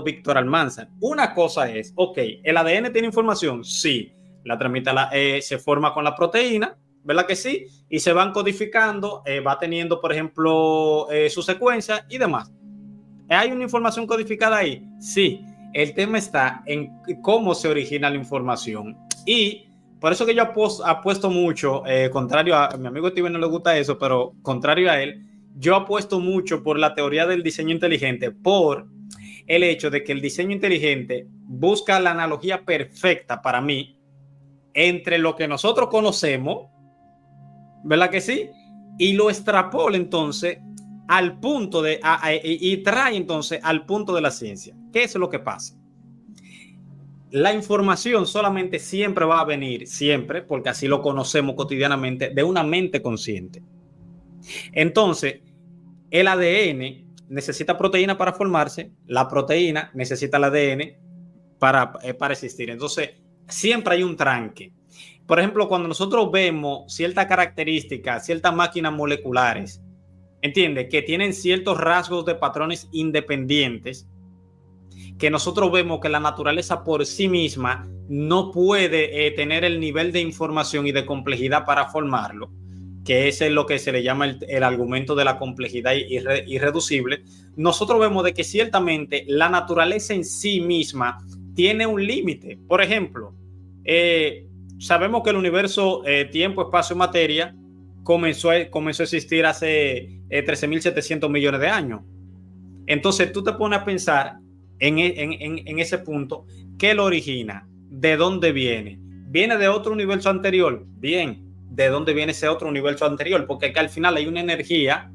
Víctor Almanzar. Una cosa es, ¿el ADN tiene información? Sí, la transmite, se forma con la proteína, ¿verdad que sí? Y se van codificando, va teniendo, por ejemplo, su secuencia y demás. ¿Hay una información codificada ahí? Sí. El tema está en cómo se origina la información. Y por eso que yo apuesto mucho, contrario a mi amigo Steven, no le gusta eso, pero contrario a él, yo apuesto mucho por la teoría del diseño inteligente, por el hecho de que el diseño inteligente busca la analogía perfecta para mí entre lo que nosotros conocemos, ¿verdad que sí? Y lo extrapola entonces al punto y trae entonces al punto de la ciencia. ¿Qué es lo que pasa? La información solamente siempre va a venir, siempre, porque así lo conocemos cotidianamente, de una mente consciente. Entonces, el ADN necesita proteína para formarse, la proteína necesita el ADN para existir. Entonces, siempre hay un tranque. Por ejemplo, cuando nosotros vemos ciertas características, ciertas máquinas moleculares, ¿entiendes? Que tienen ciertos rasgos de patrones independientes, que nosotros vemos que la naturaleza por sí misma no puede tener el nivel de información y de complejidad para formarlo, que es lo que se le llama el argumento de la complejidad irreducible. Nosotros vemos de que ciertamente la naturaleza en sí misma tiene un límite. Por ejemplo, sabemos que el universo, tiempo, espacio, materia, comenzó a existir hace 13.700 millones de años. Entonces tú te pones a pensar en ese punto, ¿qué lo origina? ¿De dónde viene? ¿Viene de otro universo anterior? Bien, ¿de dónde viene ese otro universo anterior? Porque al final hay una energía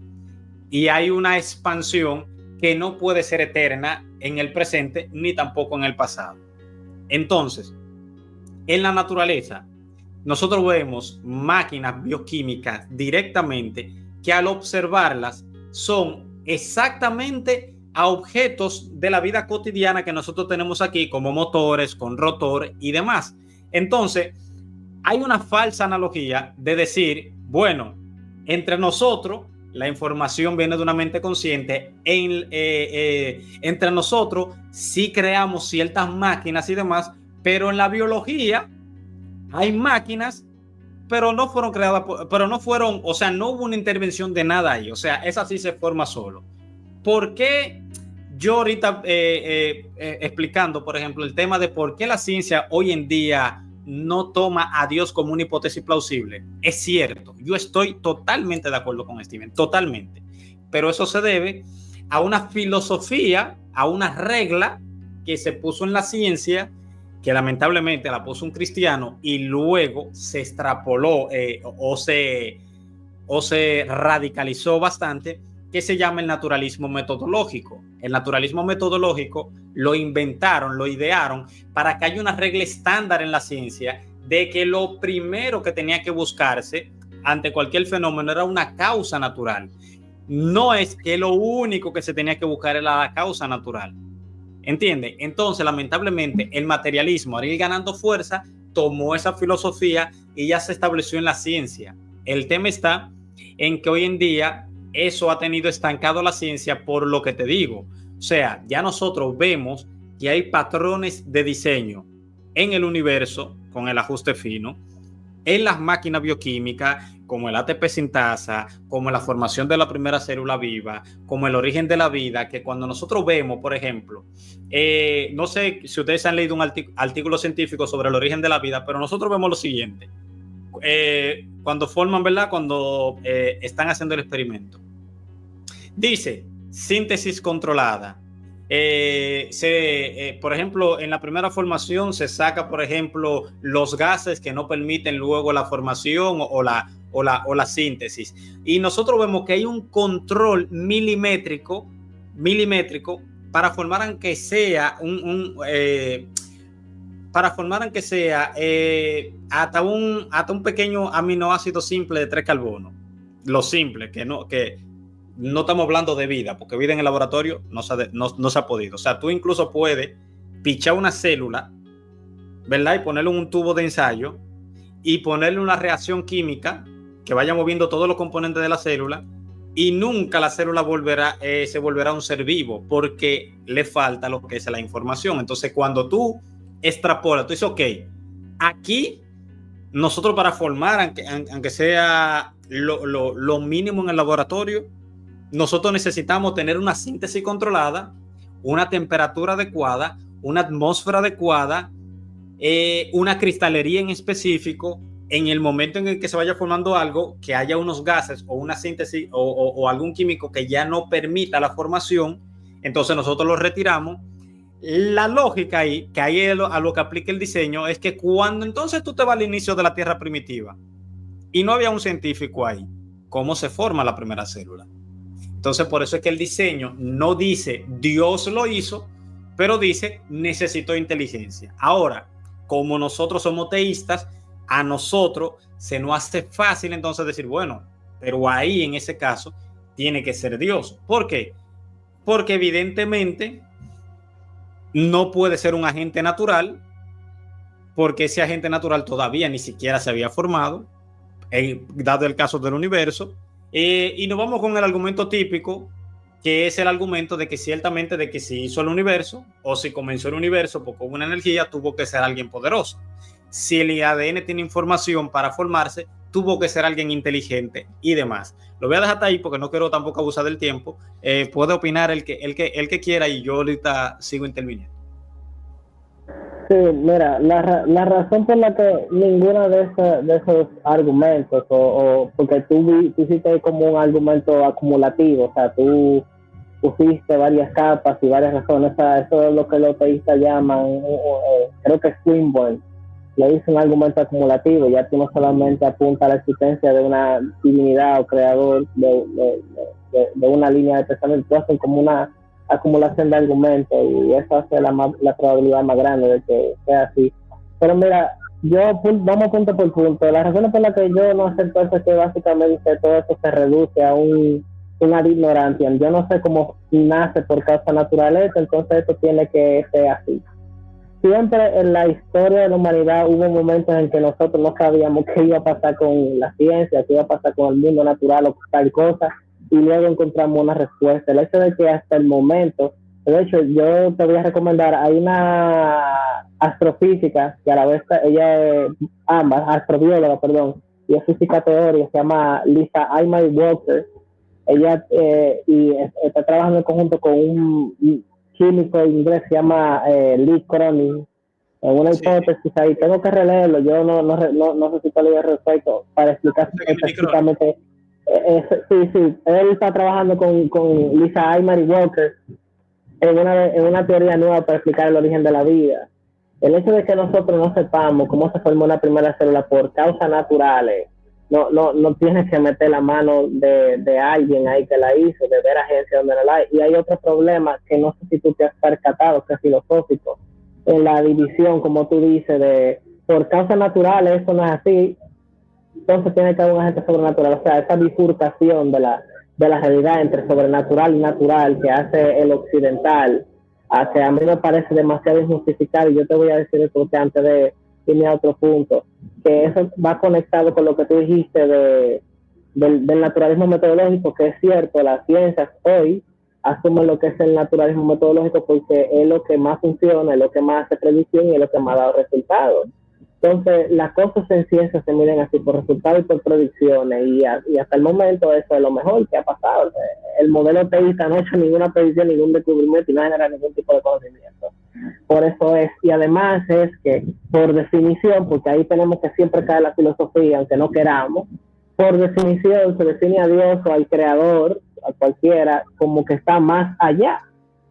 y hay una expansión que no puede ser eterna en el presente ni tampoco en el pasado. Entonces, en la naturaleza, nosotros vemos máquinas bioquímicas directamente que al observarlas son exactamente a objetos de la vida cotidiana que nosotros tenemos aquí, como motores, con rotor y demás. Entonces, hay una falsa analogía de decir, bueno, entre nosotros, la información viene de una mente consciente, entre nosotros sí creamos ciertas máquinas y demás, pero en la biología hay máquinas, pero no fueron creadas, o sea, no hubo una intervención de nada ahí, o sea, esa sí se forma solo. ¿Por qué yo ahorita explicando, por ejemplo, el tema de por qué la ciencia hoy en día no toma a Dios como una hipótesis plausible? Es cierto, yo estoy totalmente de acuerdo con Steven, totalmente, pero eso se debe a una filosofía, a una regla que se puso en la ciencia, que lamentablemente la puso un cristiano y luego se extrapoló o se radicalizó bastante, que se llama el naturalismo metodológico. El naturalismo metodológico lo inventaron, lo idearon para que haya una regla estándar en la ciencia de que lo primero que tenía que buscarse ante cualquier fenómeno era una causa natural. No es que lo único que se tenía que buscar era la causa natural. ¿Entiende? Entonces, lamentablemente, el materialismo, al ir ganando fuerza, tomó esa filosofía y ya se estableció en la ciencia. El tema está en que hoy en día eso ha tenido estancado la ciencia por lo que te digo. O sea, ya nosotros vemos que hay patrones de diseño en el universo con el ajuste fino, en las máquinas bioquímicas, como el ATP sintasa, como la formación de la primera célula viva, como el origen de la vida, que cuando nosotros vemos, por ejemplo, no sé si ustedes han leído un artículo científico sobre el origen de la vida, pero nosotros vemos lo siguiente. Cuando forman, ¿verdad? Cuando están haciendo el experimento. Dice, síntesis controlada. Por ejemplo, en la primera formación se saca, por ejemplo, los gases que no permiten luego la formación o la síntesis. Y nosotros vemos que hay un control milimétrico para formar aunque sea hasta un pequeño aminoácido simple de 3 carbonos. Lo simple, que no estamos hablando de vida, porque vida en el laboratorio no se ha podido. O sea, tú incluso puedes pichar una célula, ¿verdad? Y ponerle un tubo de ensayo y ponerle una reacción química que vaya moviendo todos los componentes de la célula y nunca la célula se volverá un ser vivo porque le falta lo que es la información. Entonces, cuando tú extrapolas, tú dices, ok, aquí nosotros para formar, aunque sea lo mínimo en el laboratorio, nosotros necesitamos tener una síntesis controlada, una temperatura adecuada, una atmósfera adecuada, una cristalería en específico. En el momento en el que se vaya formando algo, que haya unos gases o una síntesis o algún químico que ya no permita la formación, entonces nosotros lo retiramos. La lógica ahí, que ahí a lo que aplica el diseño, es que cuando entonces tú te vas al inicio de la Tierra primitiva y no había un científico ahí, ¿cómo se forma la primera célula? Entonces, por eso es que el diseño no dice Dios lo hizo, pero dice necesitó inteligencia. Ahora, como nosotros somos teístas, a nosotros se nos hace fácil entonces decir, bueno, pero ahí en ese caso tiene que ser Dios. ¿Por qué? porque evidentemente no puede ser un agente natural, porque ese agente natural todavía ni siquiera se había formado, dado el caso del universo. Y nos vamos con el argumento típico, que es el argumento de que ciertamente de que si hizo el universo o si comenzó el universo porque hubo una energía, tuvo que ser alguien poderoso. Si el ADN tiene información para formarse, tuvo que ser alguien inteligente y demás. Lo voy a dejar hasta ahí porque no quiero tampoco abusar del tiempo. Puede opinar el que quiera y yo ahorita sigo interviniendo. Sí, mira, la razón por la que ninguno de esos argumentos, porque tú hiciste como un argumento acumulativo, o sea, tú pusiste varias capas y varias razones, o sea, eso es lo que los teístas llaman, creo que Swinburne le hizo un argumento acumulativo, ya tú no solamente apunta a la existencia de una divinidad o creador de una línea de pensamiento, tú hacen como una acumulación de argumentos y eso hace la probabilidad más grande de que sea así. Pero mira, vamos punto por punto. La razón por la que yo no acepto eso es que básicamente todo eso se reduce a una ignorancia. Yo no sé cómo nace por causa naturaleza, entonces esto tiene que ser así. Siempre en la historia de la humanidad hubo momentos en que nosotros no sabíamos qué iba a pasar con la ciencia, qué iba a pasar con el mundo natural o tal cosa, y luego encontramos una respuesta. El hecho de que hasta el momento, de hecho yo te voy a recomendar, hay una astrofísica que a la vez ella es astrobióloga, perdón, y es física teórica, se llama Lisa Aymar Walker. Ella está trabajando en conjunto con un químico inglés que se llama Lee Cronin en una hipótesis ahí. Tengo que releerlo, yo no sé si te lo respecto para explicar específicamente. Sí, él está trabajando con Lisa Aymar Walker en una teoría nueva para explicar el origen de la vida. El hecho de que nosotros no sepamos cómo se formó la primera célula por causas naturales, no tienes que meter la mano de alguien ahí que la hizo, de ver agencia donde no la hay. Y hay otro problema que no sé si tú te has percatado, que es filosófico, en la división, como tú dices, de por causas naturales, eso no es así, entonces tiene que haber un agente sobrenatural. O sea, esa bifurcación de la realidad entre sobrenatural y natural que hace el occidental, que a mí me parece demasiado injustificado, y yo te voy a decir esto antes de irme a otro punto, que eso va conectado con lo que tú dijiste del naturalismo metodológico, que es cierto, las ciencias hoy asumen lo que es el naturalismo metodológico porque es lo que más funciona, es lo que más hace predicción y es lo que más ha dado resultados. Entonces, las cosas en ciencia se miden así, por resultados y por predicciones, y hasta el momento eso es lo mejor que ha pasado. El modelo teísta no ha hecho ninguna predicción, ningún descubrimiento y no genera ningún tipo de conocimiento. Por eso es, y además es que, por definición, porque ahí tenemos que siempre caer la filosofía, aunque no queramos, por definición se define a Dios o al creador, a cualquiera, como que está más allá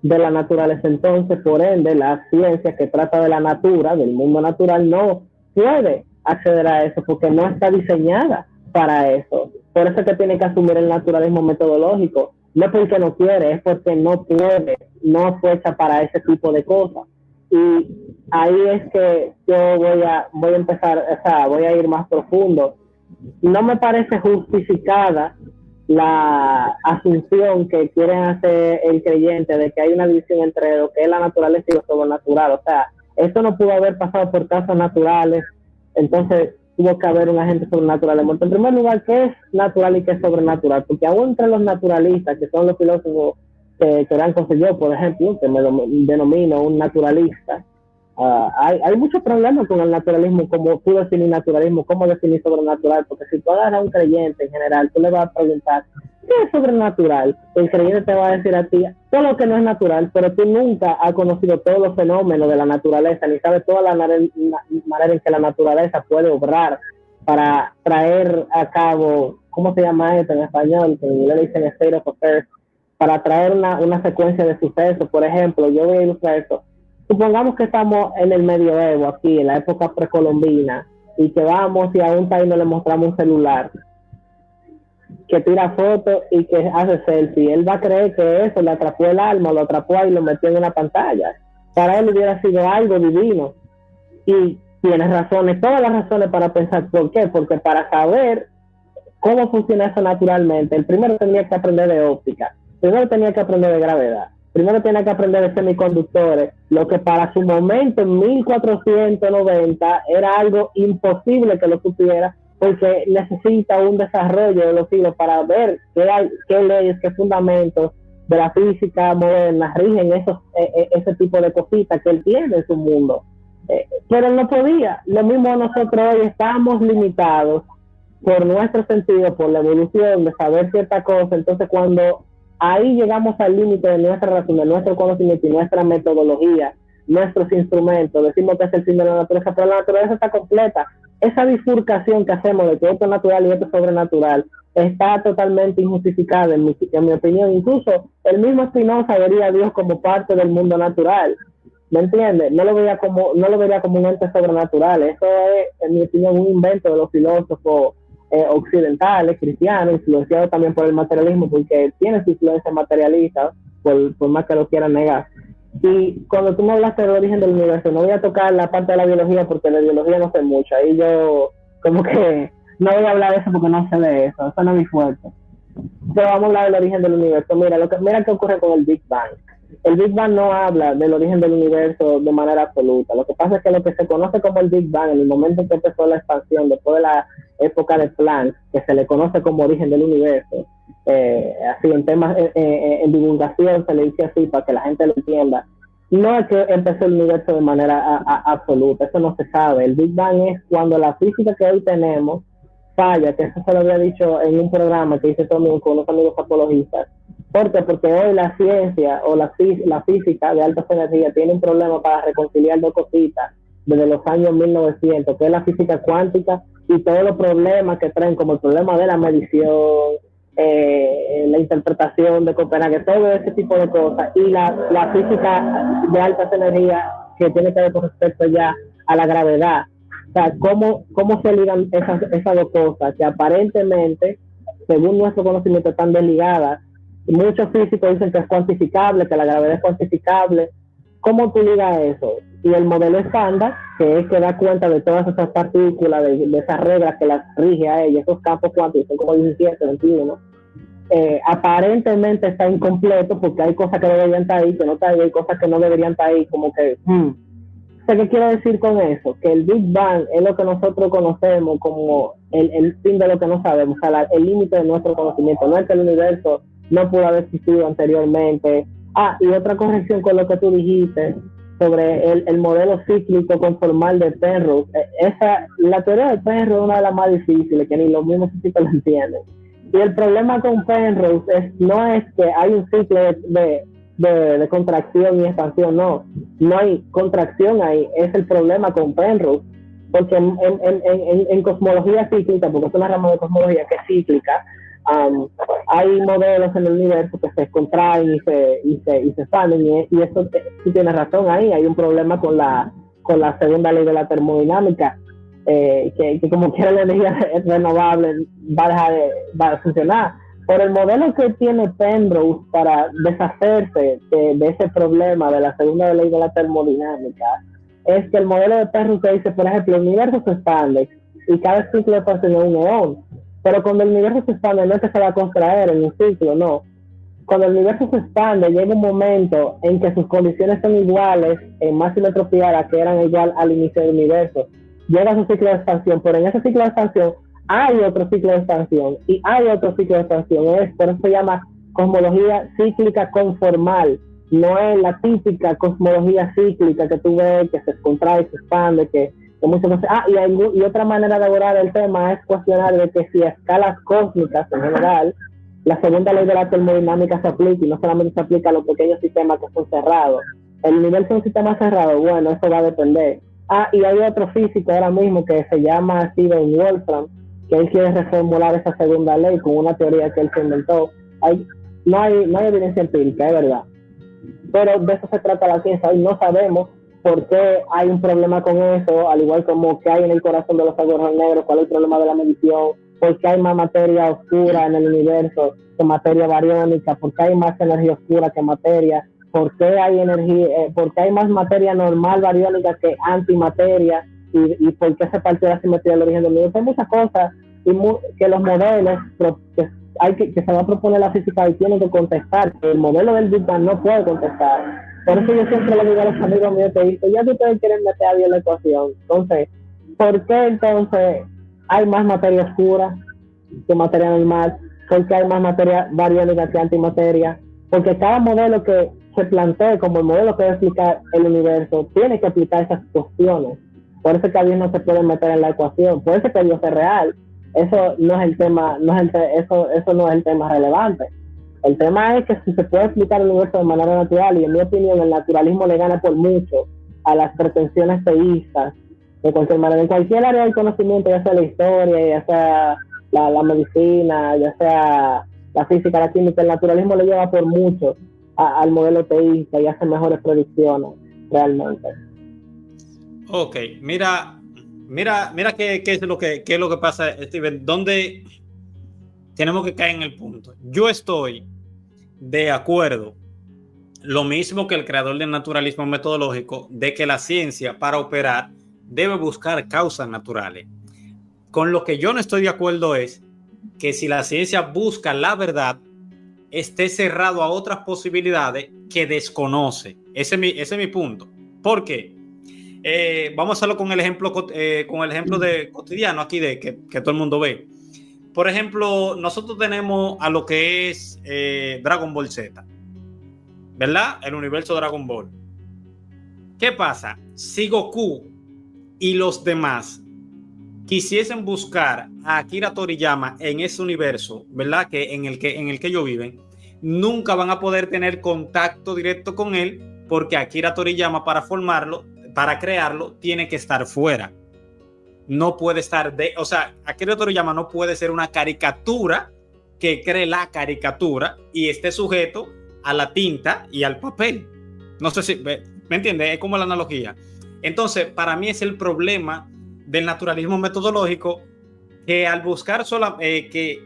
de la naturaleza. Entonces, por ende, la ciencia que trata de la natura, del mundo natural, no puede acceder a eso porque no está diseñada para eso. Por eso es que tiene que asumir el naturalismo metodológico. No porque no quiere, es porque no puede, no fue hecha para ese tipo de cosas. Y ahí es que yo voy a empezar, o sea, voy a ir más profundo. No me parece justificada la asunción que quieren hacer el creyente de que hay una división entre lo que es la naturaleza y lo sobrenatural. O sea, esto no pudo haber pasado por causas naturales, entonces tuvo que haber un agente sobrenatural. En primer lugar, ¿qué es natural y qué es sobrenatural? Porque aún entre los naturalistas, que son los filósofos que dan cosas, yo, por ejemplo, que me denomino un naturalista, hay muchos problemas con el naturalismo, como tú definir naturalismo, cómo definir sobrenatural, porque si tú agarras a un creyente en general, tú le vas a preguntar, ¿qué es sobrenatural? El creyente te va a decir a ti todo lo que no es natural, pero tú nunca has conocido todos los fenómenos de la naturaleza, ni sabes toda la manera en que la naturaleza puede obrar para traer a cabo, ¿cómo se llama esto en español? Que en inglés le dicen state of affairs, para traer una secuencia de sucesos. Por ejemplo, yo voy a ilustrar esto. Supongamos que estamos en el medioevo, aquí, en la época precolombina, y que vamos y a un país no le mostramos un celular que tira fotos y que hace selfie. Él va a creer que eso le atrapó el alma, lo atrapó ahí y lo metió en una pantalla. Para él hubiera sido algo divino. Y tienes razones, todas las razones para pensar. ¿Por qué? Porque para saber cómo funciona eso naturalmente, el primero tenía que aprender de óptica. primero tenía que aprender de gravedad, primero tenía que aprender de semiconductores, lo que para su momento en 1490 era algo imposible que lo supiera, porque necesita un desarrollo de los siglos para ver qué leyes, qué fundamentos de la física moderna rigen ese tipo de cositas que él tiene en su mundo. Pero él no podía. Lo mismo nosotros hoy estamos limitados por nuestro sentido, por la evolución de saber cierta cosa. Entonces cuando ahí llegamos al límite de nuestra razón, de nuestro conocimiento y nuestra metodología, nuestros instrumentos, decimos que es el fin de la naturaleza, pero la naturaleza está completa. Esa bifurcación que hacemos de que esto es natural y esto es sobrenatural está totalmente injustificada en mi opinión. Incluso el mismo Spinoza vería a Dios como parte del mundo natural, ¿me entiendes? No lo vería como un ente sobrenatural. Eso es, en mi opinión, un invento de los filósofos occidentales, cristianos, influenciados también por el materialismo, porque tiene su influencia materialista, por más que lo quieran negar. Y cuando tú me hablaste del origen del universo, no voy a tocar la parte de la biología porque de biología no sé mucho, ahí yo como que no voy a hablar de eso porque no sé de eso no es mi fuerte. Pero vamos a hablar del origen del universo. Mira qué ocurre con el Big Bang. El Big Bang no habla del origen del universo de manera absoluta. Lo que pasa es que lo que se conoce como el Big Bang, en el momento en que empezó la expansión, después de la época de Planck, que se le conoce como origen del universo, así en temas, en divulgación se le dice así para que la gente lo entienda. No es que empezó el universo de manera absoluta, eso no se sabe. El Big Bang es cuando la física que hoy tenemos falla, que eso se lo había dicho en un programa que hice también con unos amigos apologistas. ¿Por qué? Porque hoy la ciencia o la física de altas energías tiene un problema para reconciliar dos cositas desde los años 1900, que es la física cuántica y todos los problemas que traen, como el problema de la medición, la interpretación de Copenhague, todo ese tipo de cosas, y la física de altas energías que tiene que ver con respecto ya a la gravedad. O sea, cómo se ligan esas dos cosas que aparentemente, según nuestro conocimiento, están desligadas. Muchos físicos dicen que es cuantificable, que la gravedad es cuantificable. ¿Cómo tú ligas eso? Y el modelo estándar, que es que da cuenta de todas esas partículas, de esas reglas que las rige a ellas, esos campos cuánticos, son como 17, 21, aparentemente está incompleto porque hay cosas que deberían estar ahí, que no están ahí, hay cosas que no deberían estar ahí, como que... ¿Qué quiero decir con eso? Que el Big Bang es lo que nosotros conocemos como el fin de lo que no sabemos, o sea, el límite de nuestro conocimiento. No es que el universo no pudo haber existido anteriormente. Y otra corrección con lo que tú dijiste sobre el modelo cíclico conformal de Penrose. La teoría de Penrose es una de las más difíciles, que ni los mismos físicos lo entienden. Y el problema con Penrose no es que hay un ciclo de contracción y expansión, no hay contracción ahí, es el problema con Penrose, porque en cosmología cíclica, porque es una rama de cosmología que es cíclica, hay modelos en el universo que se contraen y se expanden, y eso tú tienes razón ahí, hay un problema con la segunda ley de la termodinámica, que como quiera la energía renovable va a funcionar. Por el modelo que tiene Penrose para deshacerse de ese problema de la segunda ley de la termodinámica, es que el modelo de Penrose dice, por ejemplo, el universo se expande y cada ciclo de expansión es un eón, pero cuando el universo se expande no es que se va a contraer en un ciclo, no. Cuando el universo se expande llega un momento en que sus condiciones son iguales en masa y entropía a las que eran igual al inicio del universo. Llega su ciclo de expansión, pero en ese ciclo de expansión hay otro ciclo de expansión y hay otro ciclo de expansión. Por eso se llama cosmología cíclica conformal. No es la típica cosmología cíclica que tú ves que se contrae, se expande, que muchas veces... y otra manera de abordar el tema es cuestionar de que si a escalas cósmicas en general, la segunda ley de la termodinámica se aplica, y no solamente se aplica a los pequeños sistemas que son cerrados. El universo es un sistema cerrado, bueno, eso va a depender. Y hay otro físico ahora mismo que se llama Steven Wolfram, que él quiere reformular esa segunda ley con una teoría que él se inventó. No hay evidencia empírica, es verdad, pero de eso se trata la ciencia. Hoy no sabemos por qué hay un problema con eso, al igual como que hay en el corazón de los agujeros negros, cuál es el problema de la medición, por qué hay más materia oscura en el universo que materia bariónica, por qué hay más energía oscura que materia, por qué hay más materia normal bariónica que antimateria, y por qué se partió la simetría del origen del universo. Hay muchas cosas que los modelos que se va a proponer la física y tiene que contestar, que el modelo del Big Bang no puede contestar. Por eso yo siempre le digo a los amigos míos que dicen, ya que ustedes quieren meter a Dios en la ecuación, entonces, ¿por qué entonces hay más materia oscura que materia normal? ¿Por qué hay más materia bariónica que antimateria? Porque cada modelo que se plantee como el modelo que va a explicar el universo tiene que aplicar esas cuestiones. Por eso que a Dios no se puede meter en la ecuación, por eso que Dios es real. Eso no es el tema, eso no es el tema relevante. El tema es que si se puede explicar el universo de manera natural, y en mi opinión el naturalismo le gana por mucho a las pretensiones teístas, de cualquier manera, en cualquier área del conocimiento, ya sea la historia, ya sea la medicina, ya sea la física, la química, el naturalismo le lleva por mucho al modelo teísta y hace mejores predicciones realmente. Ok, mira qué es lo que pasa, Steven, donde tenemos que caer en el punto. Yo estoy de acuerdo, lo mismo que el creador del naturalismo metodológico, de que la ciencia para operar debe buscar causas naturales. Con lo que yo no estoy de acuerdo es que si la ciencia busca la verdad, esté cerrado a otras posibilidades que desconoce. Ese es mi punto. ¿Por qué? Vamos a hacerlo con el ejemplo de cotidiano aquí de que todo el mundo ve. Por ejemplo, nosotros tenemos a lo que es Dragon Ball Z, ¿verdad? El universo Dragon Ball. ¿Qué pasa? Si Goku y los demás quisiesen buscar a Akira Toriyama en ese universo, ¿verdad? En el que ellos viven, nunca van a poder tener contacto directo con él, porque Akira Toriyama para crearlo, tiene que estar fuera. No puede estar o sea, Akira Toriyama no puede ser una caricatura que cree la caricatura y esté sujeto a la tinta y al papel. No sé si me entiendes, es como la analogía. Entonces, para mí es el problema del naturalismo metodológico, que al buscar que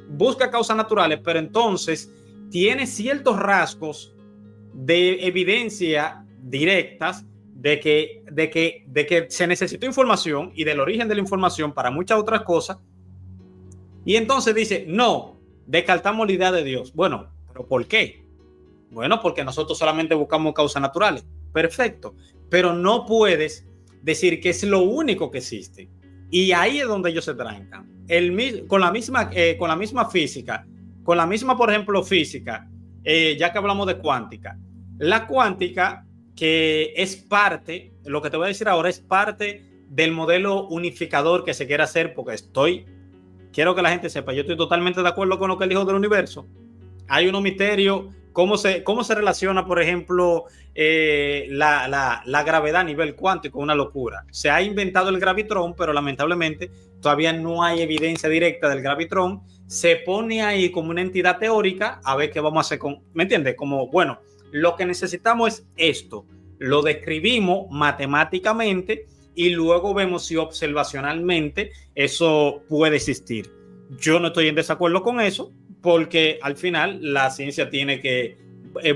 busca causas naturales, pero entonces tiene ciertos rasgos de evidencia directas de que se necesita información y del origen de la información para muchas otras cosas, y entonces dice, no, descartamos la idea de Dios. Bueno, ¿pero por qué? Bueno, porque nosotros solamente buscamos causas naturales. Perfecto, pero no puedes decir que es lo único que existe. Y ahí es donde ellos se trancan. Con la misma física, con la misma, por ejemplo, física, ya que hablamos de cuántica. La cuántica, que es parte, lo que te voy a decir ahora, es parte del modelo unificador que se quiere hacer, porque quiero que la gente sepa, yo estoy totalmente de acuerdo con lo que él dijo del universo. Hay unos misterios, cómo se relaciona, por ejemplo, la gravedad a nivel cuántico, una locura. Se ha inventado el gravitrón, pero lamentablemente todavía no hay evidencia directa del gravitrón. Se pone ahí como una entidad teórica, a ver qué vamos a hacer ¿me entiendes? Como, bueno, lo que necesitamos es esto, lo describimos matemáticamente y luego vemos si observacionalmente eso puede existir. Yo no estoy en desacuerdo con eso, porque al final la ciencia tiene que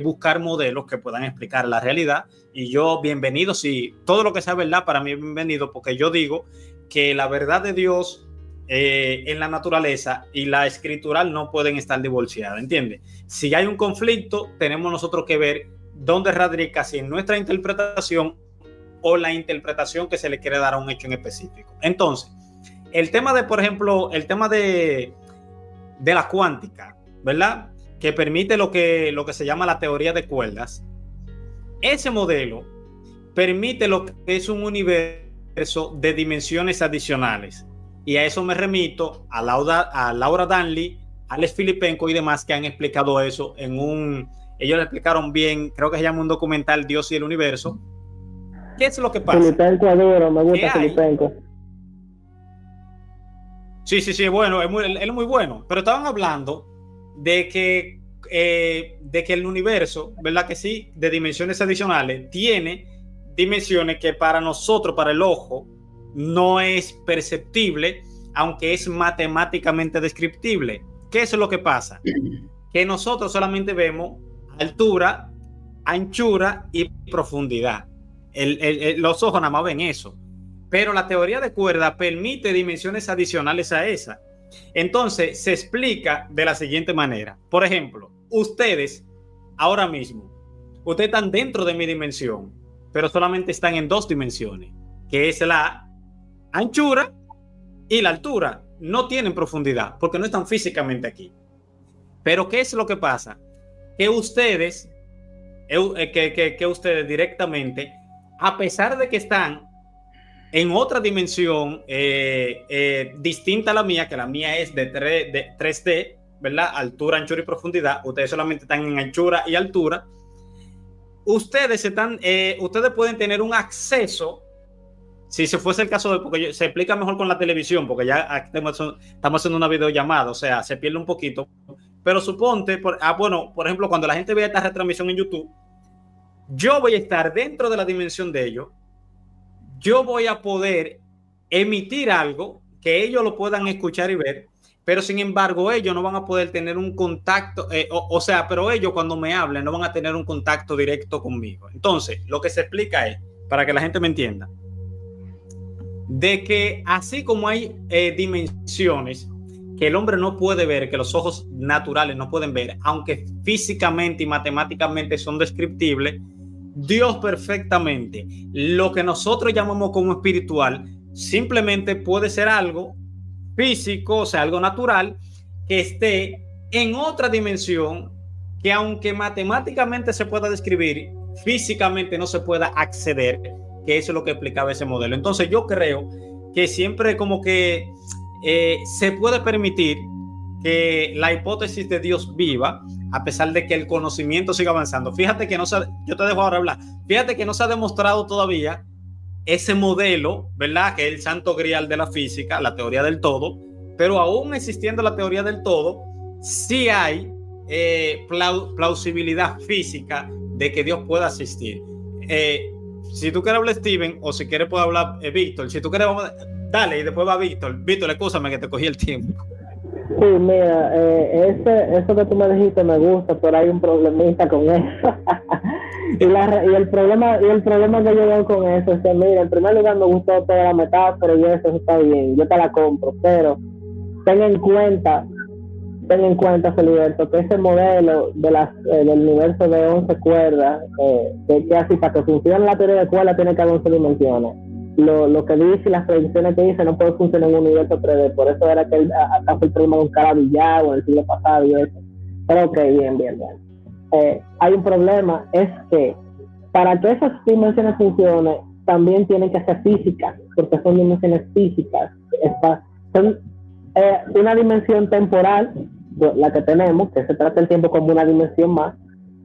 buscar modelos que puedan explicar la realidad, y yo bienvenido, si todo lo que sea verdad para mí es bienvenido, porque yo digo que la verdad de Dios en la naturaleza y la escritural no pueden estar divorciadas, ¿entiendes? Si hay un conflicto, tenemos nosotros que ver dónde radica, si en nuestra interpretación o la interpretación que se le quiere dar a un hecho en específico. Entonces, el tema de, por ejemplo, el tema de la cuántica, ¿verdad? Que permite lo que se llama la teoría de cuerdas. Ese modelo permite lo que es un universo de dimensiones adicionales. Y a eso me remito a Laura Danley, Alex Filipenko y demás, que han explicado eso ellos lo explicaron bien, creo que se llama un documental, Dios y el Universo. ¿Qué es lo que pasa? Filipenko adoro, me gusta Filipenko. Sí, bueno, él es muy bueno, pero estaban hablando de que el universo, ¿verdad que sí? De dimensiones adicionales, tiene dimensiones que para nosotros, para el ojo, no es perceptible, aunque es matemáticamente descriptible. ¿Qué es lo que pasa? Que nosotros solamente vemos altura, anchura y profundidad. Los ojos nada más ven eso. Pero la teoría de cuerda permite dimensiones adicionales a esa. Entonces, se explica de la siguiente manera. Por ejemplo, ustedes, ahora mismo, ustedes están dentro de mi dimensión, pero solamente están en 2 dimensiones, que es la anchura y la altura. No tienen profundidad, porque no están físicamente aquí. Pero ¿qué es lo que pasa? Que ustedes, ustedes directamente, a pesar de que están en otra dimensión distinta a la mía, que la mía es de 3D, ¿verdad? Altura, anchura y profundidad. Ustedes solamente están en anchura y altura. Ustedes pueden tener un acceso, si se fuese el caso porque se explica mejor con la televisión, porque ya estamos haciendo una videollamada, o sea, se pierde un poquito. Pero suponte, por ejemplo, cuando la gente vea esta retransmisión en YouTube, yo voy a estar dentro de la dimensión de ellos. Yo voy a poder emitir algo que ellos lo puedan escuchar y ver, pero sin embargo ellos no van a poder tener un contacto, pero ellos cuando me hablen no van a tener un contacto directo conmigo. Entonces, lo que se explica es, para que la gente me entienda, de que así como hay dimensiones que el hombre no puede ver, que los ojos naturales no pueden ver, aunque físicamente y matemáticamente son descriptibles, Dios perfectamente, lo que nosotros llamamos como espiritual, simplemente puede ser algo físico, o sea, algo natural, que esté en otra dimensión, que aunque matemáticamente se pueda describir, físicamente no se pueda acceder, que eso es lo que explicaba ese modelo. Entonces yo creo que siempre como que se puede permitir que la hipótesis de Dios viva, a pesar de que el conocimiento siga avanzando. Fíjate que yo te dejo ahora hablar, fíjate que no se ha demostrado todavía ese modelo, ¿verdad? Que es el santo grial de la física, la teoría del todo, pero aún existiendo la teoría del todo, sí hay plausibilidad física de que Dios pueda existir. Si tú quieres hablar Steven, o si quieres puede hablar Víctor, si tú quieres, dale, y después va Víctor. Víctor, escúchame que te cogí el tiempo. Sí, mira, eso que tú me dijiste me gusta, pero hay un problemita con eso. y el problema que yo veo con eso es que, mira, en primer lugar me gustó toda la metáfora y eso está bien, yo te la compro, pero ten en cuenta, Feliberto, que ese modelo del universo de 11 cuerdas, que así para que funcione la teoría de cuerdas tiene que haber 11 dimensiones. Lo que dice y las predicciones que dice no puede funcionar en un universo 3D, por eso era que acá fue el problema de un carabillado en el siglo pasado y eso. Pero ok, bien. Hay un problema, es que para que esas dimensiones funcionen, también tienen que ser físicas, porque son dimensiones físicas. Son una dimensión temporal, la que tenemos, que se trata el tiempo como una dimensión más,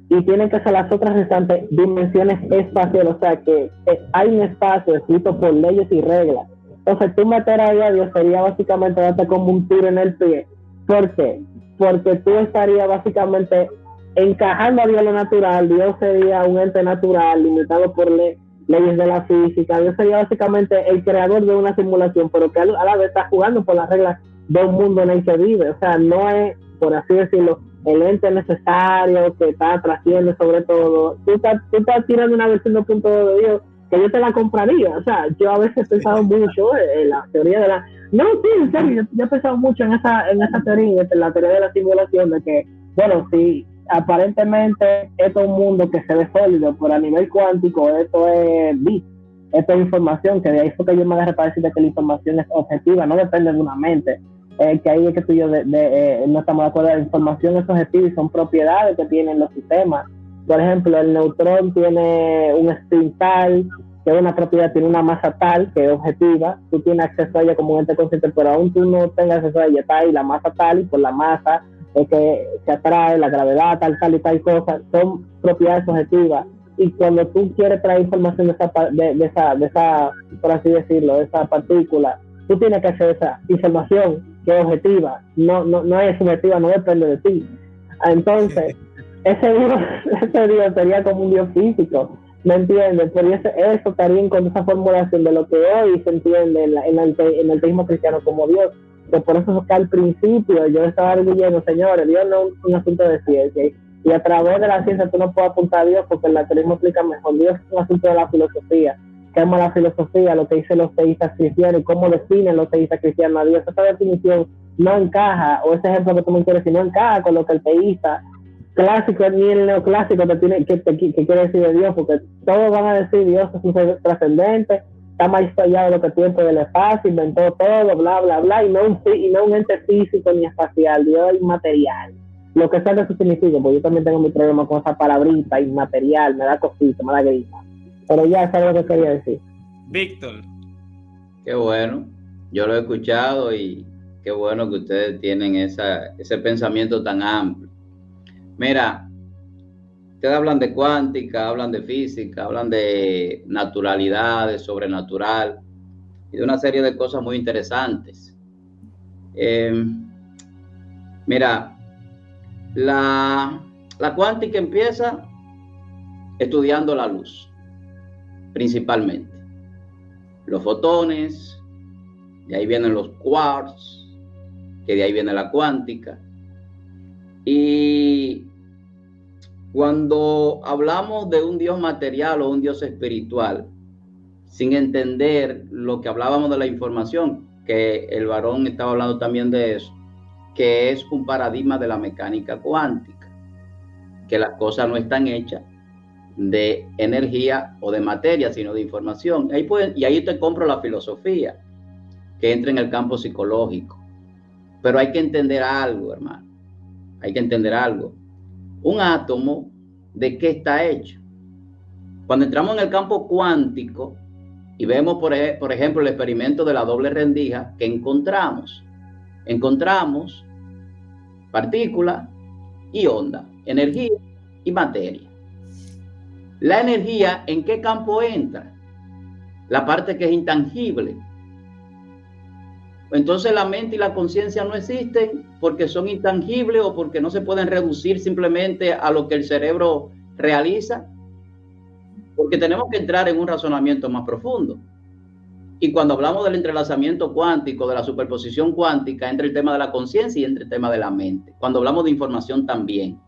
y tienen que ser las otras restantes dimensiones espaciales, o sea que hay un espacio escrito por leyes y reglas. Entonces tú meter ahí a Dios sería básicamente darte como un tiro en el pie. ¿Por qué? Porque tú estarías básicamente encajando a Dios lo natural. Dios sería un ente natural limitado por leyes de la física. Dios sería básicamente el creador de una simulación, pero que a la vez está jugando por las reglas de un mundo en el que vive. O sea, no es, por así decirlo, el ente necesario que está trasciende sobre todo. Tú estás tirando una versión 2.2 de Dios que yo te la compraría. O sea, yo a veces he pensado mucho en la teoría de la... No, sí, en serio, yo he pensado mucho en esa teoría, en la teoría de la simulación, de que, bueno, si aparentemente esto es un mundo que se ve sólido, pero a nivel cuántico esto es bit, esto es información, que de ahí fue que yo me agarré para decir que la información es objetiva, no depende de una mente. Que ahí es que tú y yo no estamos de acuerdo. La información es objetiva y son propiedades que tienen los sistemas. Por ejemplo, el neutrón tiene un spin tal, que es una propiedad, tiene una masa tal, que es objetiva. Tú tienes acceso a ella como un ente consciente, pero aún tú no tengas acceso a ella, está ahí la masa tal, y por la masa es que se atrae, la gravedad tal y tal cosa. Son propiedades objetivas. Y cuando tú quieres traer información de esa, por así decirlo, de esa partícula, tú tienes que hacer esa información que es objetiva, no es subjetiva, no depende de ti. Entonces, ese Dios sería como un Dios físico, ¿me entiendes? Pero eso estaría con esa formulación de lo que hoy se entiende en el teísmo cristiano como Dios. Que por eso es que al principio yo estaba diciendo, señores, Dios no es un asunto de ciencia, y a través de la ciencia tú no puedes apuntar a Dios porque el ateísmo explica mejor. Dios es un asunto de la filosofía. ¿Qué es la filosofía? Lo que dicen los teístas cristianos y cómo definen los teístas cristianos a Dios. Esa definición no encaja, o ese ejemplo que tú me quieres decir, no encaja con lo que el teísta clásico ni el neoclásico que quiere decir de Dios, porque todos van a decir Dios es un ser trascendente, está más allá de lo que tiempo del espacio, inventó todo, bla, bla, bla, y no un ente físico ni espacial, Dios es inmaterial. Lo que sea que eso signifique, porque yo también tengo mi problema con esa palabrita, inmaterial, me da cosita, me da grima. Pero ya sabes lo que quería decir. Víctor. Qué bueno, yo lo he escuchado y qué bueno que ustedes tienen ese pensamiento tan amplio. Mira, ustedes hablan de cuántica, hablan de física, hablan de naturalidad, de sobrenatural y de una serie de cosas muy interesantes. Mira, la cuántica empieza estudiando la luz, principalmente. Los fotones, de ahí vienen los quarks, que de ahí viene la cuántica. Y cuando hablamos de un Dios material o un Dios espiritual, sin entender lo que hablábamos de la información, que el varón estaba hablando también de eso, que es un paradigma de la mecánica cuántica, que las cosas no están hechas de energía o de materia, sino de información. Y ahí te compro la filosofía, que entra en el campo psicológico. Pero hay que entender algo, hermano. Hay que entender algo. Un átomo, ¿de qué está hecho? Cuando entramos en el campo cuántico y vemos, por ejemplo, el experimento de la doble rendija, ¿qué encontramos? Encontramos partículas y onda, energía y materia. La energía, ¿en qué campo entra? La parte que es intangible. Entonces la mente y la conciencia no existen porque son intangibles o porque no se pueden reducir simplemente a lo que el cerebro realiza. Porque tenemos que entrar en un razonamiento más profundo. Y cuando hablamos del entrelazamiento cuántico, de la superposición cuántica, entra el tema de la conciencia y entra el tema de la mente. Cuando hablamos de información también.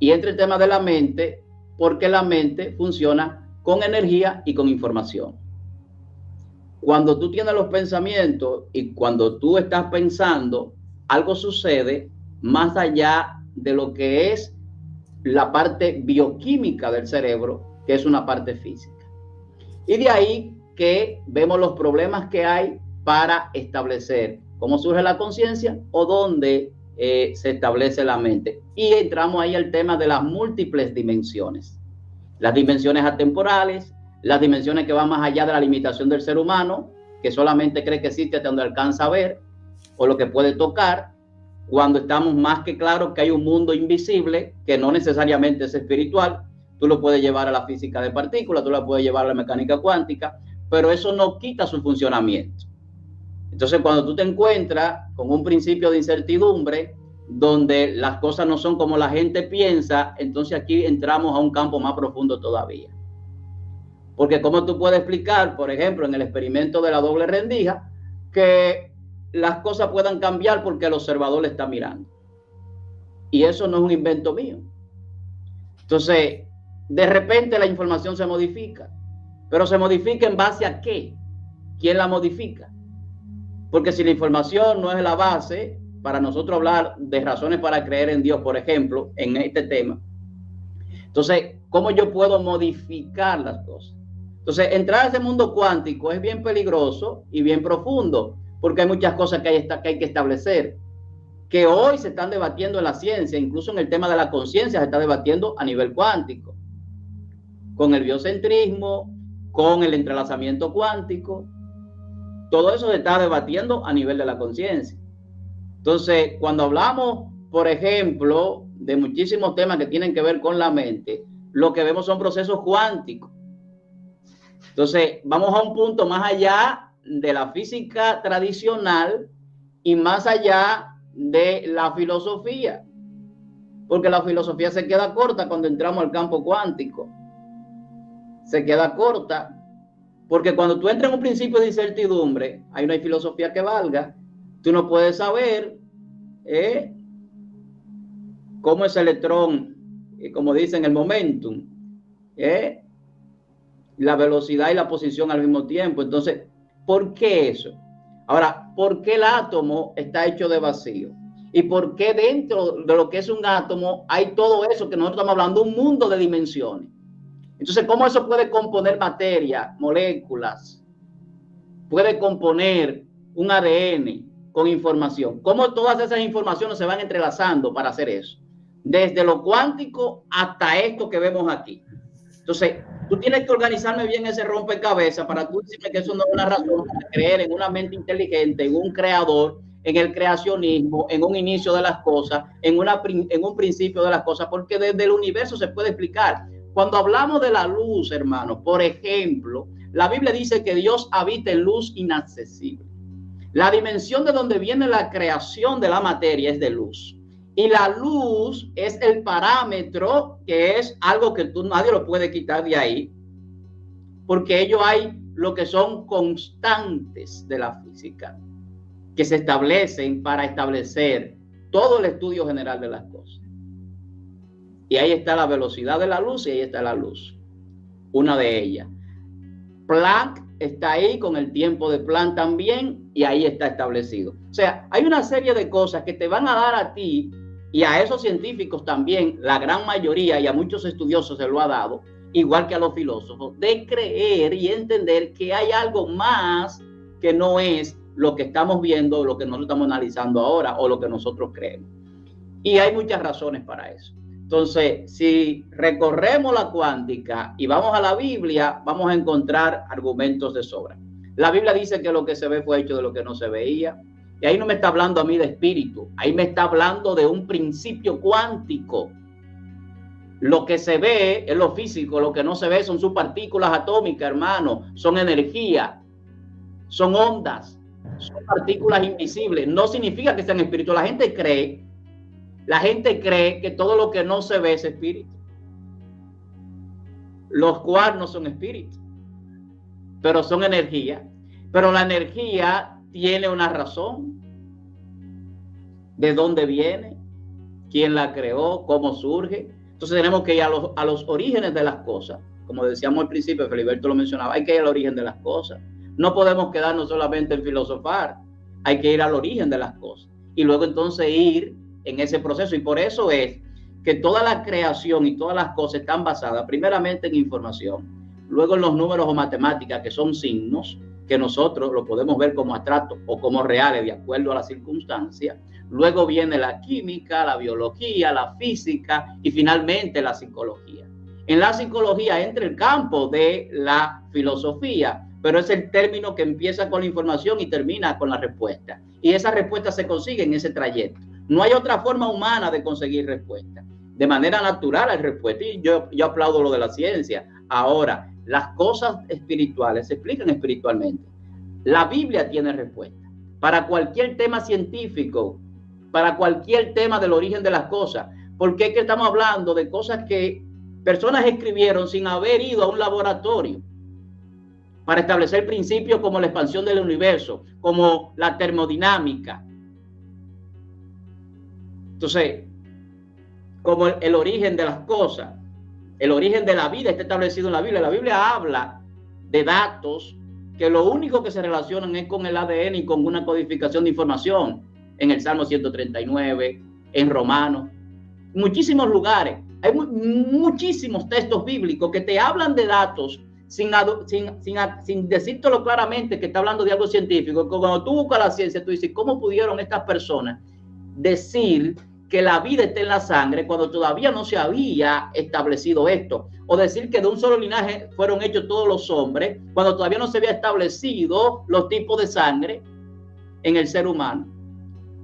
Y entra el tema de la mente porque la mente funciona con energía y con información. Cuando tú tienes los pensamientos y cuando tú estás pensando, algo sucede más allá de lo que es la parte bioquímica del cerebro, que es una parte física. Y de ahí que vemos los problemas que hay para establecer cómo surge la conciencia o dónde se establece la mente. Y entramos ahí al tema de las múltiples dimensiones. Las dimensiones atemporales, las dimensiones que van más allá de la limitación del ser humano, que solamente cree que existe hasta donde alcanza a ver, o lo que puede tocar, cuando estamos más que claros que hay un mundo invisible, que no necesariamente es espiritual. Tú lo puedes llevar a la física de partículas, tú lo puedes llevar a la mecánica cuántica, pero eso no quita su funcionamiento. Entonces, cuando tú te encuentras con un principio de incertidumbre, donde las cosas no son como la gente piensa, entonces aquí entramos a un campo más profundo todavía. Porque ¿cómo tú puedes explicar, por ejemplo, en el experimento de la doble rendija, que las cosas puedan cambiar porque el observador le está mirando? Y eso no es un invento mío. Entonces, de repente la información se modifica. Pero ¿se modifica en base a qué? ¿Quién la modifica? Porque si la información no es la base para nosotros hablar de razones para creer en Dios, por ejemplo, en este tema, entonces, ¿cómo yo puedo modificar las cosas? Entonces, entrar a ese mundo cuántico es bien peligroso y bien profundo, porque hay muchas cosas que hay que establecer, que hoy se están debatiendo en la ciencia, incluso en el tema de la conciencia se está debatiendo a nivel cuántico, con el biocentrismo, con el entrelazamiento cuántico. Todo eso se está debatiendo a nivel de la conciencia. Entonces, cuando hablamos, por ejemplo, de muchísimos temas que tienen que ver con la mente, lo que vemos son procesos cuánticos. Entonces, vamos a un punto más allá de la física tradicional y más allá de la filosofía, porque la filosofía se queda corta cuando entramos al campo cuántico. Se queda corta, porque cuando tú entras en un principio de incertidumbre, ahí no hay filosofía que valga. Tú no puedes saber cómo ese electrón, como dicen, el momentum, la velocidad y la posición al mismo tiempo. Entonces, ¿por qué eso? Ahora, ¿por qué el átomo está hecho de vacío? ¿Y por qué dentro de lo que es un átomo hay todo eso que nosotros estamos hablando, un mundo de dimensiones? Entonces, ¿cómo eso puede componer materia, moléculas? Puede componer un ADN con información. ¿Cómo todas esas informaciones se van entrelazando para hacer eso? Desde lo cuántico hasta esto que vemos aquí. Entonces, tú tienes que organizarme bien ese rompecabezas para tú decirme que eso no es una razón para creer en una mente inteligente, en un creador, en el creacionismo, en un inicio de las cosas, en un principio de las cosas, porque desde el universo se puede explicar. Cuando hablamos de la luz, hermanos, por ejemplo, la Biblia dice que Dios habita en luz inaccesible. La dimensión de donde viene la creación de la materia es de luz. Y la luz es el parámetro, que es algo que nadie lo puede quitar de ahí, porque ellos hay lo que son constantes de la física, que se establecen para establecer todo el estudio general de las cosas. Y ahí está la velocidad de la luz y ahí está la luz, una de ellas. Planck está ahí con el tiempo de Planck también y ahí está establecido. O sea, hay una serie de cosas que te van a dar a ti y a esos científicos también, la gran mayoría y a muchos estudiosos se lo ha dado, igual que a los filósofos, de creer y entender que hay algo más que no es lo que estamos viendo, lo que nosotros estamos analizando ahora o lo que nosotros creemos. Y hay muchas razones para eso. Entonces, si recorremos la cuántica y vamos a la Biblia, vamos a encontrar argumentos de sobra. La Biblia dice que lo que se ve fue hecho de lo que no se veía. Y ahí no me está hablando a mí de espíritu, ahí me está hablando de un principio cuántico. Lo que se ve es lo físico, lo que no se ve son sus partículas atómicas, hermano, son energía, son ondas, son partículas invisibles. No significa que sean espíritus. La gente cree que todo lo que no se ve es espíritu. Los cuernos son espíritus, pero son energía. Pero la energía tiene una razón. ¿De dónde viene? ¿Quién la creó? ¿Cómo surge? Entonces tenemos que ir a los orígenes de las cosas. Como decíamos al principio, Feliberto lo mencionaba, hay que ir al origen de las cosas. No podemos quedarnos solamente en filosofar, hay que ir al origen de las cosas. Y luego entonces ir en ese proceso. Y por eso es que toda la creación y todas las cosas están basadas primeramente en información, luego en los números o matemáticas, que son signos, que nosotros lo podemos ver como abstractos o como reales de acuerdo a las circunstancias. Luego viene la química, la biología, la física y finalmente la psicología. En la psicología entra el campo de la filosofía, pero es el término que empieza con la información y termina con la respuesta. Y esa respuesta se consigue en ese trayecto. No hay otra forma humana de conseguir respuesta. De manera natural hay respuesta. Y yo aplaudo lo de la ciencia. Ahora, las cosas espirituales se explican espiritualmente. La Biblia tiene respuesta. Para cualquier tema científico, para cualquier tema del origen de las cosas. Porque es que estamos hablando de cosas que personas escribieron sin haber ido a un laboratorio para establecer principios como la expansión del universo, como la termodinámica. Entonces, como el origen de las cosas, el origen de la vida está establecido en la Biblia. La Biblia habla de datos que lo único que se relacionan es con el ADN y con una codificación de información. En el Salmo 139, en Romanos, muchísimos lugares. Hay muchísimos textos bíblicos que te hablan de datos sin decírtelo claramente que está hablando de algo científico. Cuando tú buscas la ciencia, tú dices, ¿cómo pudieron estas personas decir que la vida está en la sangre cuando todavía no se había establecido esto? O decir que de un solo linaje fueron hechos todos los hombres cuando todavía no se había establecido los tipos de sangre en el ser humano.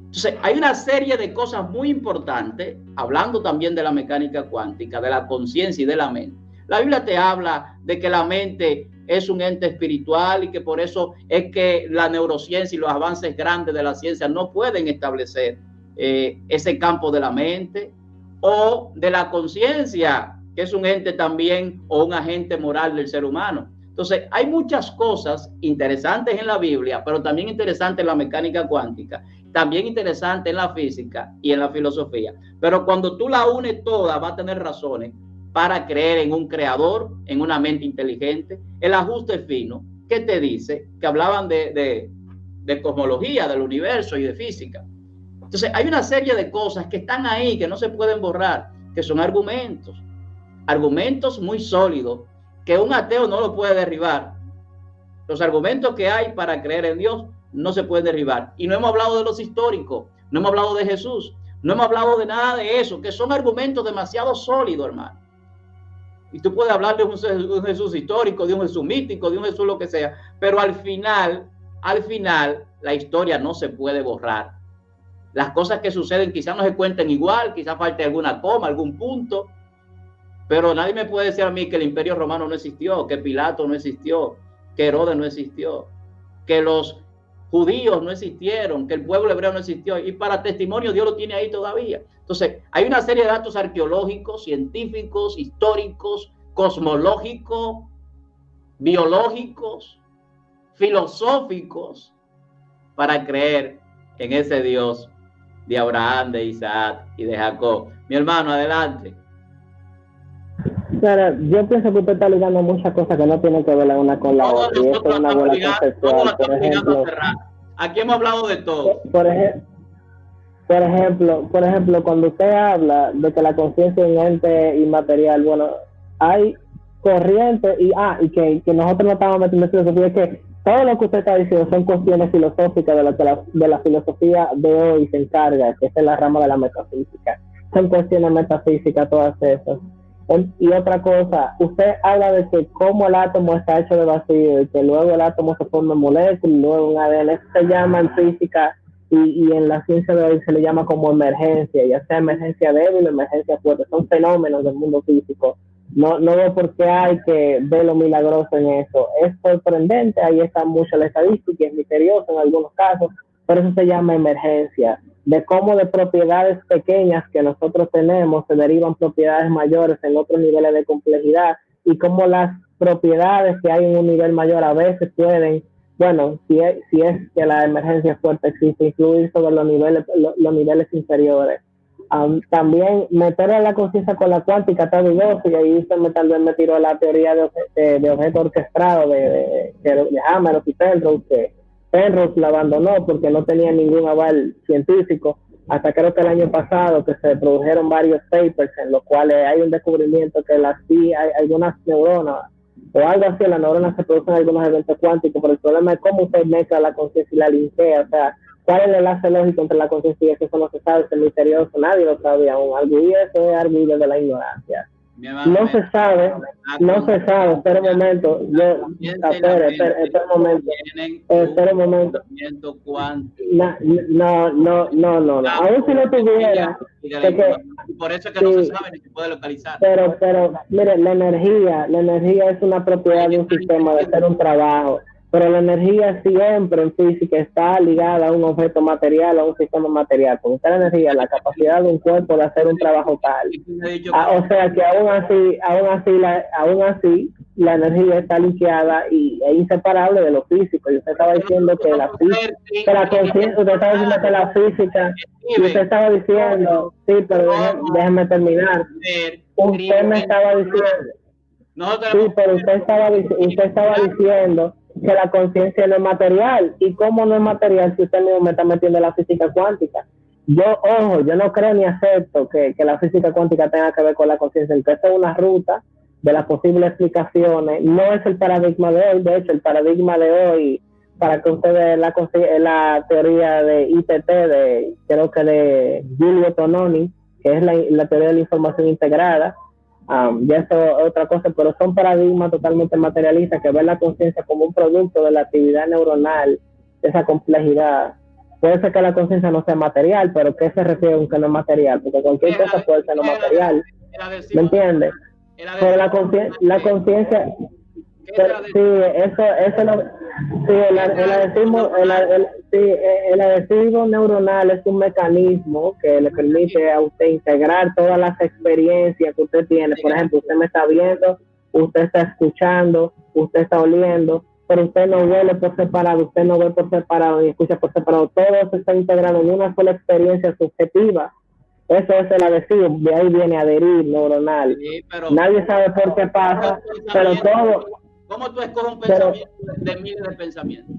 Entonces, hay una serie de cosas muy importantes, hablando también de la mecánica cuántica, de la conciencia y de la mente. La Biblia te habla de que la mente es un ente espiritual y que por eso es que la neurociencia y los avances grandes de la ciencia no pueden establecer ese campo de la mente o de la conciencia, que es un ente también o un agente moral del ser humano. Entonces, hay muchas cosas interesantes en la Biblia, pero también interesantes en la mecánica cuántica, también interesantes en la física y en la filosofía. Pero cuando tú la unes toda, va a tener razones para creer en un creador, en una mente inteligente. El ajuste fino, ¿qué te dice? Que hablaban de de cosmología, del universo y de física. Entonces, hay una serie de cosas que están ahí, que no se pueden borrar, que son argumentos muy sólidos, que un ateo no lo puede derribar. Los argumentos que hay para creer en Dios no se pueden derribar. Y no hemos hablado de los históricos, no hemos hablado de Jesús, no hemos hablado de nada de eso, que son argumentos demasiado sólidos, hermano. Y tú puedes hablar de un Jesús histórico, de un Jesús mítico, de un Jesús lo que sea, pero al final, la historia no se puede borrar. Las cosas que suceden quizás no se cuenten igual, quizás falte alguna coma, algún punto, pero nadie me puede decir a mí que el Imperio Romano no existió, que Pilato no existió, que Herodes no existió, que los judíos no existieron, que el pueblo hebreo no existió, y para testimonio Dios lo tiene ahí todavía. Entonces, hay una serie de datos arqueológicos, científicos, históricos, cosmológicos, biológicos, filosóficos, para creer en ese Dios de Abraham, de Isaac y de Jacob. Mi hermano, adelante. Claro, yo pienso que usted está ligando muchas cosas que no tienen que ver la una con la otra, y esto es una buena conceptual. Por ejemplo, aquí hemos hablado de todo. Por ejemplo, cuando usted habla de que la conciencia es un ente inmaterial, bueno, hay corrientes y que nosotros no estamos metiendo en filosofía, es que todo lo que usted está diciendo son cuestiones filosóficas de lo que de la filosofía de hoy se encarga, que es la rama de la metafísica. Son cuestiones metafísicas todas esas. Y otra cosa, usted habla de que cómo el átomo está hecho de vacío y que luego el átomo se forma en moléculas y luego en ADN. Eso se llama en física y en la ciencia de hoy se le llama como emergencia, ya sea emergencia débil o emergencia fuerte. Son fenómenos del mundo físico. No veo por qué hay que ver lo milagroso en eso. Es sorprendente, ahí está mucho la estadística, es misterioso en algunos casos, pero eso se llama emergencia. De cómo de propiedades pequeñas que nosotros tenemos se derivan propiedades mayores en otros niveles de complejidad, y cómo las propiedades que hay en un nivel mayor a veces pueden, bueno, si es que la emergencia fuerte existe, influir sobre los niveles inferiores. También meter a la conciencia con la cuántica está dudoso, y ahí usted tal vez me tiró la teoría de objeto orquestado de Hameroff y Penrose, que Penrose la abandonó porque no tenía ningún aval científico, hasta creo que el año pasado que se produjeron varios papers en los cuales hay un descubrimiento que hay algunas neuronas o algo así, las neuronas se producen algunos eventos cuánticos, pero el problema es cómo usted mezcla la conciencia y la linkea, o sea, cuál es el enlace lógico entre la conciencia y eso no se sabe, es misterioso, nadie lo sabe aún, y eso es arguido de la ignorancia. No se sabe, espera un momento, espera un momento. No, aún si no tuviera, por eso es que no se sabe ni se puede localizar. Pero, mire, la energía es una propiedad de un sistema, de hacer un trabajo. Pero la energía siempre en física está ligada a un objeto material, a un sistema material. Porque está la energía, la capacidad de un cuerpo de hacer un trabajo tal. O sea que aún así la energía está linkeada y es inseparable de lo físico. Y usted estaba diciendo que la conciencia, usted estaba diciendo que la física, y usted estaba diciendo, sí, pero déjeme terminar. Usted me estaba diciendo, sí, pero usted estaba diciendo que la conciencia no es material. ¿Y cómo no es material si usted mismo me está metiendo en la física cuántica? Yo no creo ni acepto que la física cuántica tenga que ver con la conciencia. Esta es una ruta de las posibles explicaciones. No es el paradigma de hoy. De hecho, el paradigma de hoy, para que ustedes la teoría de ITT, creo que de Giulio Tononi, que es la teoría de la información integrada. Ya eso es otra cosa, pero son paradigmas totalmente materialistas que ven la conciencia como un producto de la actividad neuronal, de esa complejidad. Puede ser que la conciencia no sea material, pero ¿qué se refiere a que no es material? Porque cualquier cosa puede ser no material, ¿me entiendes? Pero la conciencia, sí, eso no, sí, el adhesivo neuronal es un mecanismo que le permite a usted integrar todas las experiencias que usted tiene. Por ejemplo, usted me está viendo, usted está escuchando, usted está oliendo, pero usted no huele por separado, usted no ve por separado y escucha por separado. Todo eso está integrado en una sola experiencia subjetiva. Eso es el adhesivo, de ahí viene adherir neuronal. Sí, nadie sabe por qué pasa, pero todo... ¿Cómo tú escoges un pensamiento de miles de pensamientos?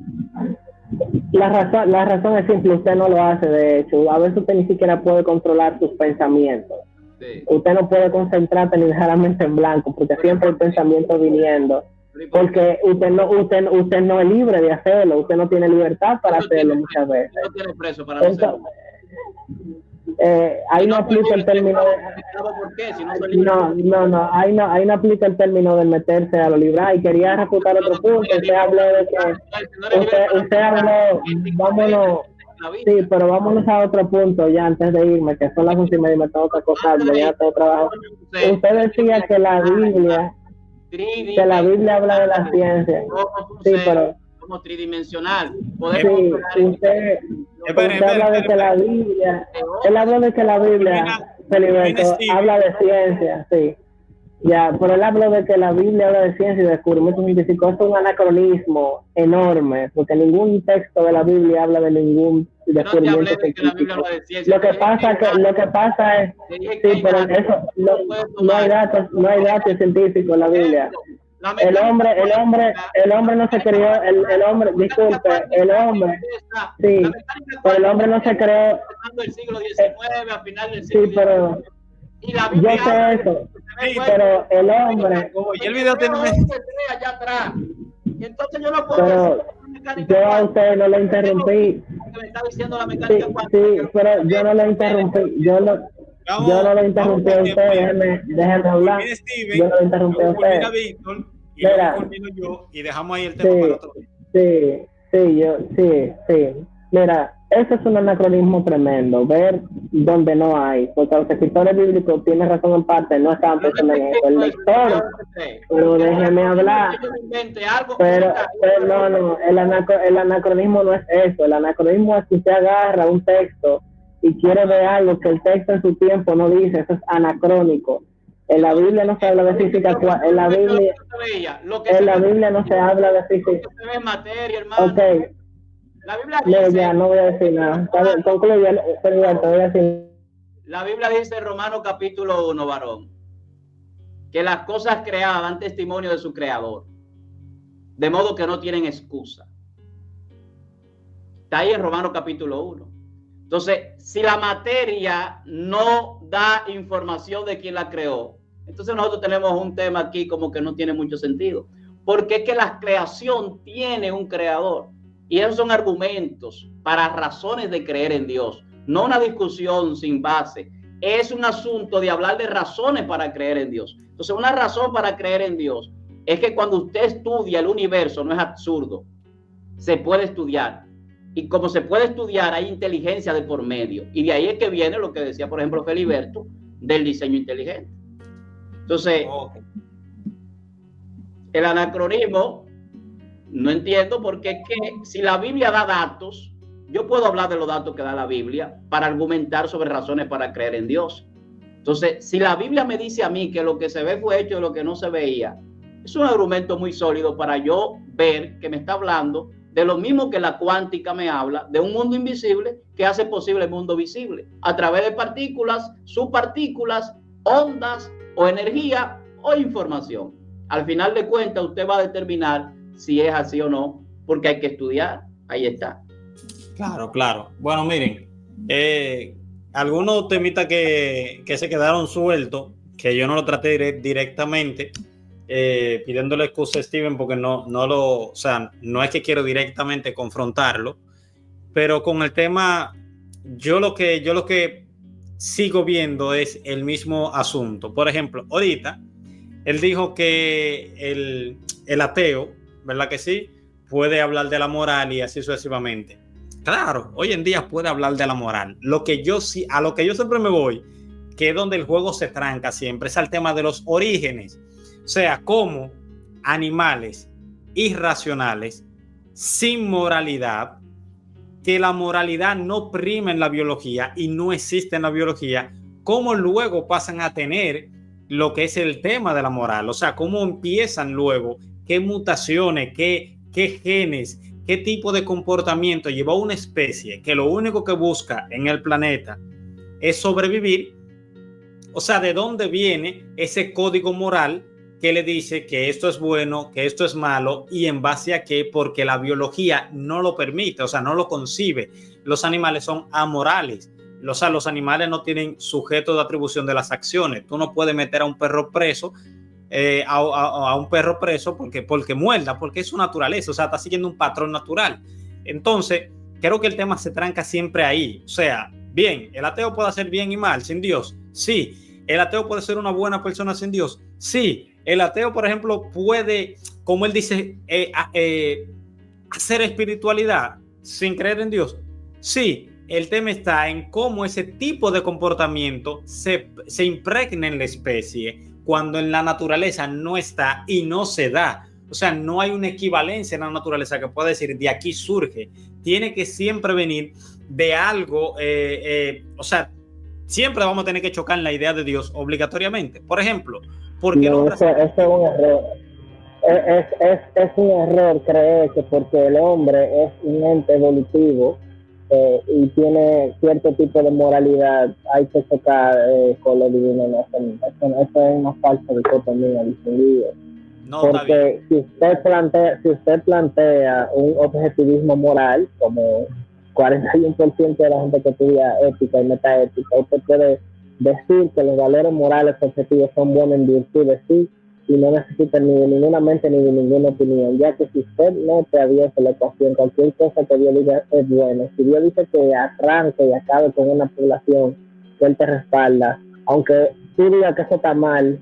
La razón es simple, usted no lo hace, de hecho. A veces usted ni siquiera puede controlar sus pensamientos. Sí. Usted no puede concentrarse ni dejar la mente en blanco, porque siempre hay pensamientos viniendo. Porque usted no es libre de hacerlo, usted no tiene libertad para hacerlo muchas veces. No tiene preso para no hacerlo. Ahí no aplica el término de... ¿Por qué? Si no, ahí no aplica el término de meterse a lo libre. Y quería refutar otro punto. Usted habló de que usted habló, vámonos, sí, pero vámonos a otro punto ya antes de irme, que son las 11:30 y me tengo que acostar, ya tengo trabajo. Usted decía que la Biblia habla de la ciencia. Sí, pero como tridimensional. Sí, usted habla de que la Biblia, él habla de que la Biblia, Feliberto, habla de ciencia, sí. Ya, pero él habla de que la Biblia habla de ciencia y de descubrimiento científico. Es un anacronismo enorme, porque ningún texto de la Biblia habla de ningún descubrimiento científico. Lo que pasa es, sí, pero eso, no hay datos científicos en la Biblia. El hombre no se creó, el hombre, disculpe, el hombre, sí, pero el hombre no se creó, sí, pero yo sé eso, pero el hombre, y el video tiene allá atrás. Entonces yo no puedo, pero yo a usted no le interrumpí, sí, pero yo no le interrumpí, yo no lo interrumpí a usted, déjeme hablar, yo no lo interrumpí a usted. Y luego culmino yo y dejamos ahí el tema para otro día. Sí. Mira, eso es un anacronismo tremendo, ver donde no hay, porque los escritores bíblicos tienen razón en parte, no estaban pensando en eso, el lector, pero déjeme hablar, pero no, el anacronismo no es eso, el anacronismo es que usted agarra un texto y quiere ver algo que el texto en su tiempo no dice, eso es anacrónico. En la Biblia no se habla de física, en la Biblia no se habla de física. Okay. La Biblia dice, ya no voy a decir nada. Concluye, Feliberto, voy a decir. La Biblia dice en Romanos capítulo 1, varón, que las cosas creadas dan testimonio de su creador, de modo que no tienen excusa. Está ahí en Romanos capítulo 1. Entonces, si la materia no da información de quién la creó, entonces nosotros tenemos un tema aquí como que no tiene mucho sentido. Porque es que la creación tiene un creador. Y esos son argumentos para razones de creer en Dios. No una discusión sin base. Es un asunto de hablar de razones para creer en Dios. Entonces, una razón para creer en Dios es que cuando usted estudia el universo, no es absurdo. Se puede estudiar. Y como se puede estudiar, hay inteligencia de por medio. Y de ahí es que viene lo que decía, por ejemplo, Feliberto, del diseño inteligente. Entonces, el anacronismo, no entiendo, porque es que si la Biblia da datos, yo puedo hablar de los datos que da la Biblia para argumentar sobre razones para creer en Dios. Entonces, si la Biblia me dice a mí que lo que se ve fue hecho de lo que no se veía, es un argumento muy sólido para yo ver que me está hablando de lo mismo que la cuántica me habla, de un mundo invisible que hace posible el mundo visible, a través de partículas, subpartículas, ondas o energía o información. Al final de cuentas, usted va a determinar si es así o no, porque hay que estudiar. Ahí está. Claro. Bueno, miren, algunos temitas que se quedaron sueltos, que yo no lo traté directamente, pidiéndole excusa a Steven porque no es que quiero directamente confrontarlo, pero con el tema, yo lo que sigo viendo es el mismo asunto. Por ejemplo, ahorita él dijo que el ateo, ¿verdad que sí? Puede hablar de la moral y así sucesivamente. Claro, hoy en día puede hablar de la moral. A lo que yo siempre me voy, que es donde el juego se tranca siempre, es al tema de los orígenes. O sea, cómo animales irracionales, sin moralidad, que la moralidad no prima en la biología y no existe en la biología, cómo luego pasan a tener lo que es el tema de la moral. O sea, cómo empiezan luego, qué mutaciones, qué genes, qué tipo de comportamiento lleva una especie que lo único que busca en el planeta es sobrevivir. O sea, ¿de dónde viene ese código moral que le dice que esto es bueno, que esto es malo, y en base a qué, porque la biología no lo permite, o sea, no lo concibe. Los animales son amorales, o sea, los animales no tienen sujeto de atribución de las acciones. Tú no puedes meter a un perro preso, a un perro preso porque muerda, porque es su naturaleza, o sea, está siguiendo un patrón natural. Entonces, creo que el tema se tranca siempre ahí. O sea, bien, el ateo puede hacer bien y mal sin Dios, sí. El ateo puede ser una buena persona sin Dios, sí. El ateo, por ejemplo, puede, como él dice, hacer espiritualidad sin creer en Dios, sí. El tema está en cómo ese tipo de comportamiento se impregna en la especie cuando en la naturaleza no está y no se da. O sea, no hay una equivalencia en la naturaleza que pueda decir de aquí surge. Tiene que siempre venir de algo, o sea, siempre vamos a tener que chocar en la idea de Dios obligatoriamente. Por ejemplo, ¿por qué no, eso es un error. Es un error creer que porque el hombre es un ente evolutivo y tiene cierto tipo de moralidad, hay que chocar con lo divino. Eso es una falsa dicotomía distinguida. No, porque si usted plantea un objetivismo moral, como 41% de la gente que estudia ética y metaética, usted puede decir que los valores morales objetivos son buenos en virtud de sí, y no necesitan ni de ninguna mente ni de ninguna opinión, ya que si usted no te advierte la ecuación, cualquier cosa que Dios diga es bueno. Si Dios dice que arranque y acabe con una población, que Él te respalda, aunque tú digas que eso está mal,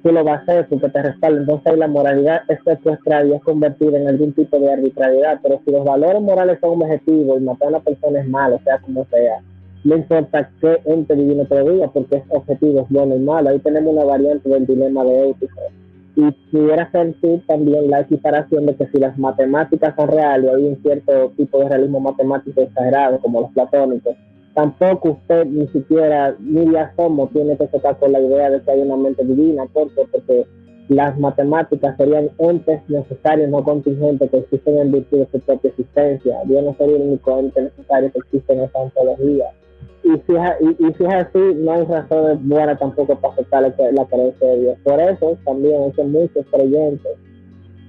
tú lo vas a hacer porque te respalda. Entonces la moralidad es secuestrada y es convertida en algún tipo de arbitrariedad. Pero si los valores morales son objetivos y matar a una persona es malo, sea como sea, no importa qué ente divino te lo diga, porque es objetivo, es bueno y malo. Ahí tenemos una variante del dilema de ética. Y pudiera ser sí, también la equiparación de que si las matemáticas son reales, hay un cierto tipo de realismo matemático exagerado, como los platónicos, tampoco usted ni siquiera, ni de asomo, tiene que tocar con la idea de que hay una mente divina. Porque las matemáticas serían entes necesarios, no contingentes, que existen en virtud de su propia existencia. Dios no sería el único ente necesario que existe en esa ontología. Y si es así, no hay razón buena tampoco para aceptar la creencia de Dios. Por eso también es que muchos creyentes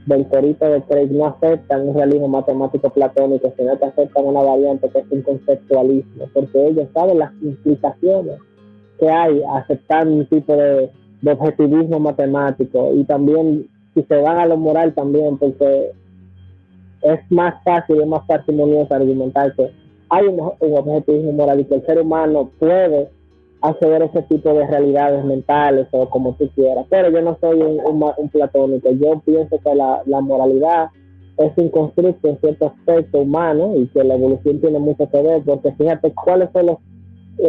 del corito de Craig no aceptan un realismo matemático platónico, sino que aceptan una variante que es un conceptualismo, porque ellos saben las implicaciones que hay aceptar un tipo de objetivismo matemático. Y también si se van a lo moral también, porque es más fácil, es más parsimonioso argumentar que hay un objetivismo moral y que el ser humano puede acceder a ese tipo de realidades mentales o como tú quieras. Pero yo no soy un platónico. Yo pienso que la moralidad es un constructo en cierto aspecto humano y que la evolución tiene mucho que ver, porque fíjate cuáles son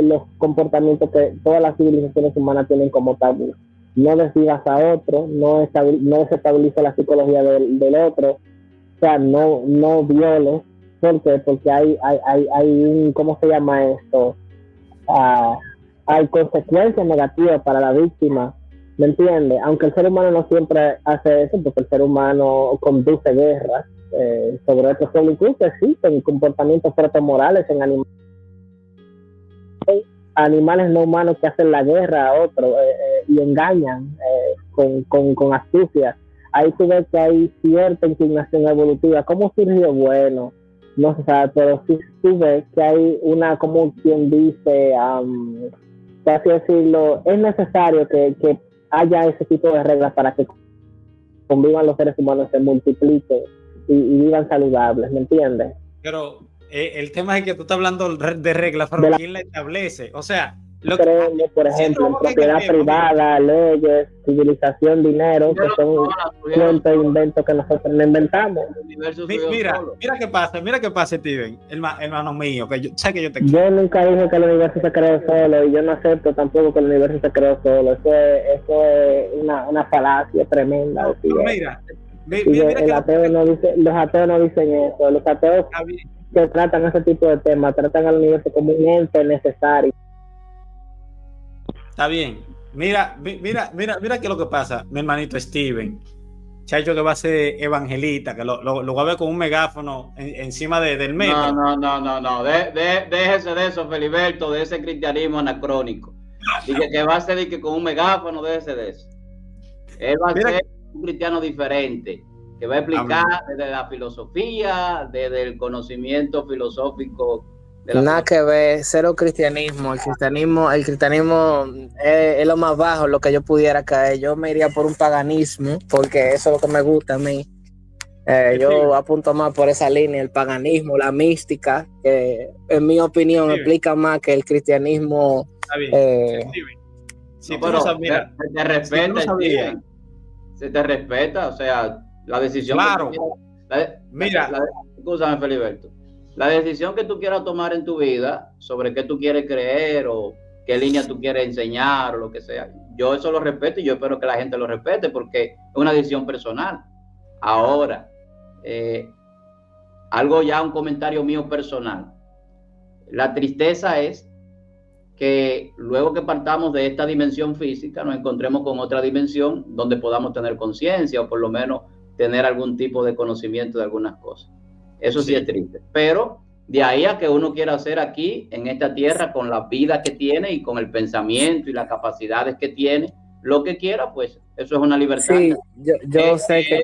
los comportamientos que todas las civilizaciones humanas tienen como tabú. No desvivas a otro, no desestabiliza la psicología del otro, o sea, no violes. ¿Por qué? Porque hay un, ¿cómo se llama esto? Hay consecuencias negativas para la víctima, ¿me entiendes? Aunque el ser humano no siempre hace eso, porque el ser humano conduce guerras sobre otros pueblos, incluso existen comportamientos protomorales en animales no humanos que hacen la guerra a otros y engañan con astucia. Ahí tú ves que hay cierta inclinación evolutiva. ¿Cómo surgió? Bueno, no se sabe, pero sí tú ves que hay una, como quien dice, por así decirlo, es necesario que haya ese tipo de reglas para que convivan los seres humanos, se multipliquen y vivan saludables, ¿me entiendes? Pero el tema es que tú estás hablando de reglas, pero ¿quién la establece? O sea, creemos, por ejemplo, en propiedad privada, leyes, civilización, dinero, que son cientos inventos que nosotros no inventamos. Mira qué pasa, Steven, hermano mío, que yo sé que yo te quiero. Yo nunca dije que el universo se creó solo y yo no acepto tampoco que el universo se creó solo. Eso es una falacia tremenda. Mira, el ateo no dice, los ateos no dicen eso. Los ateos que tratan ese tipo de temas tratan al universo como un ente necesario. Está bien. Mira qué es lo que pasa, mi hermanito Steven, chacho que va a ser evangelista, que lo va a ver con un megáfono encima del metro. No. Déjese de eso, Feliberto, de ese cristianismo anacrónico. Y que va a ser con un megáfono, déjese de eso. Él va a ser un cristiano diferente, que va a explicar desde la filosofía, desde el conocimiento filosófico. Nada que ver, cero cristianismo. El cristianismo es lo más bajo, lo que yo pudiera caer. Yo me iría por un paganismo, porque eso es lo que me gusta a mí. Yo apunto más por esa línea, el paganismo, la mística, que en mi opinión explica más que el cristianismo. Si tú no sabías, se te respeta, o sea, la decisión. Claro. Escúchame, Feliberto. La decisión que tú quieras tomar en tu vida sobre qué tú quieres creer o qué línea tú quieres enseñar o lo que sea, yo eso lo respeto y yo espero que la gente lo respete porque es una decisión personal. Ahora, un comentario mío personal. La tristeza es que luego que partamos de esta dimensión física nos encontremos con otra dimensión donde podamos tener conciencia o por lo menos tener algún tipo de conocimiento de algunas cosas. Eso sí es triste, pero de ahí a que uno quiera hacer aquí en esta tierra con la vida que tiene y con el pensamiento y las capacidades que tiene, lo que quiera, pues eso es una libertad. Sí, yo sé que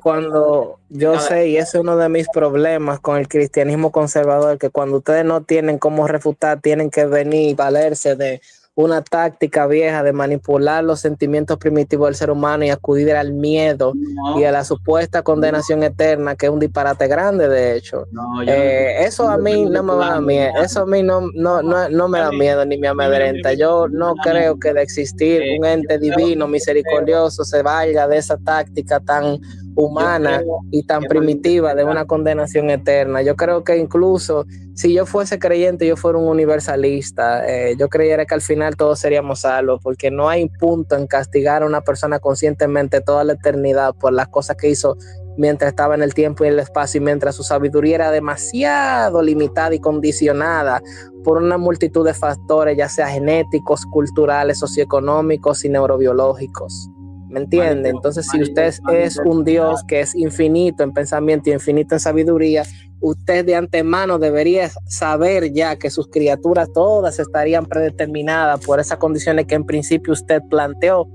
y ese es uno de mis problemas con el cristianismo conservador, que cuando ustedes no tienen cómo refutar, tienen que venir y valerse de una táctica vieja de manipular los sentimientos primitivos del ser humano y acudir al miedo y a la supuesta condenación eterna, que es un disparate grande, de hecho. Eso a mí no me da miedo, eso a mí no me da miedo ni me amedrenta. Yo no creo que de existir un ente divino, misericordioso, se valga de esa táctica tan humana y tan primitiva de una condenación eterna. Yo creo que incluso si yo fuese creyente, yo fuera un universalista, yo creyera que al final todos seríamos salvos, porque no hay punto en castigar a una persona conscientemente toda la eternidad por las cosas que hizo mientras estaba en el tiempo y el espacio, y mientras su sabiduría era demasiado limitada y condicionada por una multitud de factores, ya sea genéticos, culturales, socioeconómicos y neurobiológicos. ¿Me entiende? Entonces, si usted es un Dios que es infinito en pensamiento y infinito en sabiduría, usted de antemano debería saber ya que sus criaturas todas estarían predeterminadas por esas condiciones que en principio usted planteó.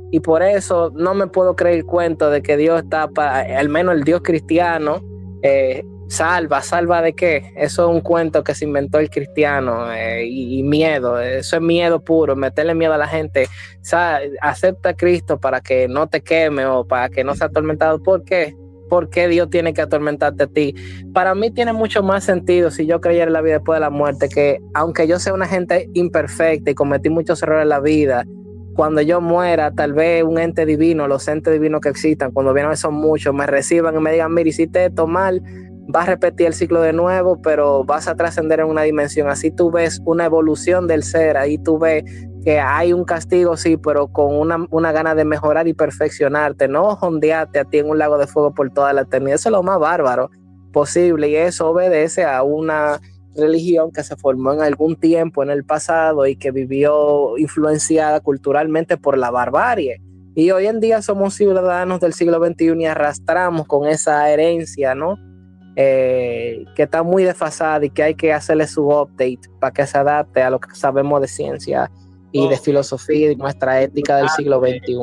Y por eso no me puedo creer el cuento de que Dios está, al menos el Dios cristiano, salva ¿de qué? Eso es un cuento que se inventó el cristiano, y miedo, eso es miedo puro, meterle miedo a la gente. Acepta a Cristo para que no te queme o para que no sea atormentado. ¿Por qué? ¿Por qué Dios tiene que atormentarte a ti? Para mí tiene mucho más sentido si yo creyera en la vida después de la muerte, que aunque yo sea una gente imperfecta y cometí muchos errores en la vida, cuando yo muera, tal vez un ente divino, los entes divinos que existan, cuando vienen son muchos, me reciban y me digan, mira, hiciste esto mal, vas a repetir el ciclo de nuevo, pero vas a trascender en una dimensión. Así tú ves una evolución del ser, ahí tú ves que hay un castigo, sí, pero con una gana de mejorar y perfeccionarte, no jondearte a ti en un lago de fuego por toda la eternidad. Eso es lo más bárbaro posible, y eso obedece a una religión que se formó en algún tiempo en el pasado y que vivió influenciada culturalmente por la barbarie. Y hoy en día somos ciudadanos del siglo XXI y arrastramos con esa herencia, ¿no? Que está muy desfasada y que hay que hacerle su update para que se adapte a lo que sabemos de ciencia y de filosofía y nuestra ética del siglo XXI.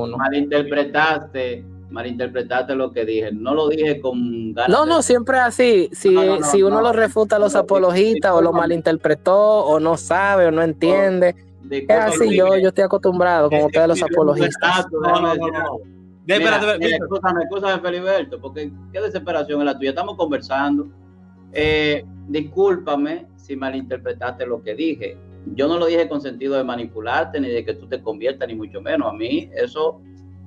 Malinterpretaste lo que dije. No lo dije con ganas. No, siempre así. Si uno lo refuta a los apologistas o lo malinterpretó o no sabe o no entiende, es así. Yo estoy acostumbrado con ustedes los apologistas. Escúchame, Feliberto, porque qué desesperación es la tuya. Estamos conversando. Discúlpame si malinterpretaste lo que dije. Yo no lo dije con sentido de manipularte ni de que tú te conviertas, ni mucho menos. A mí eso,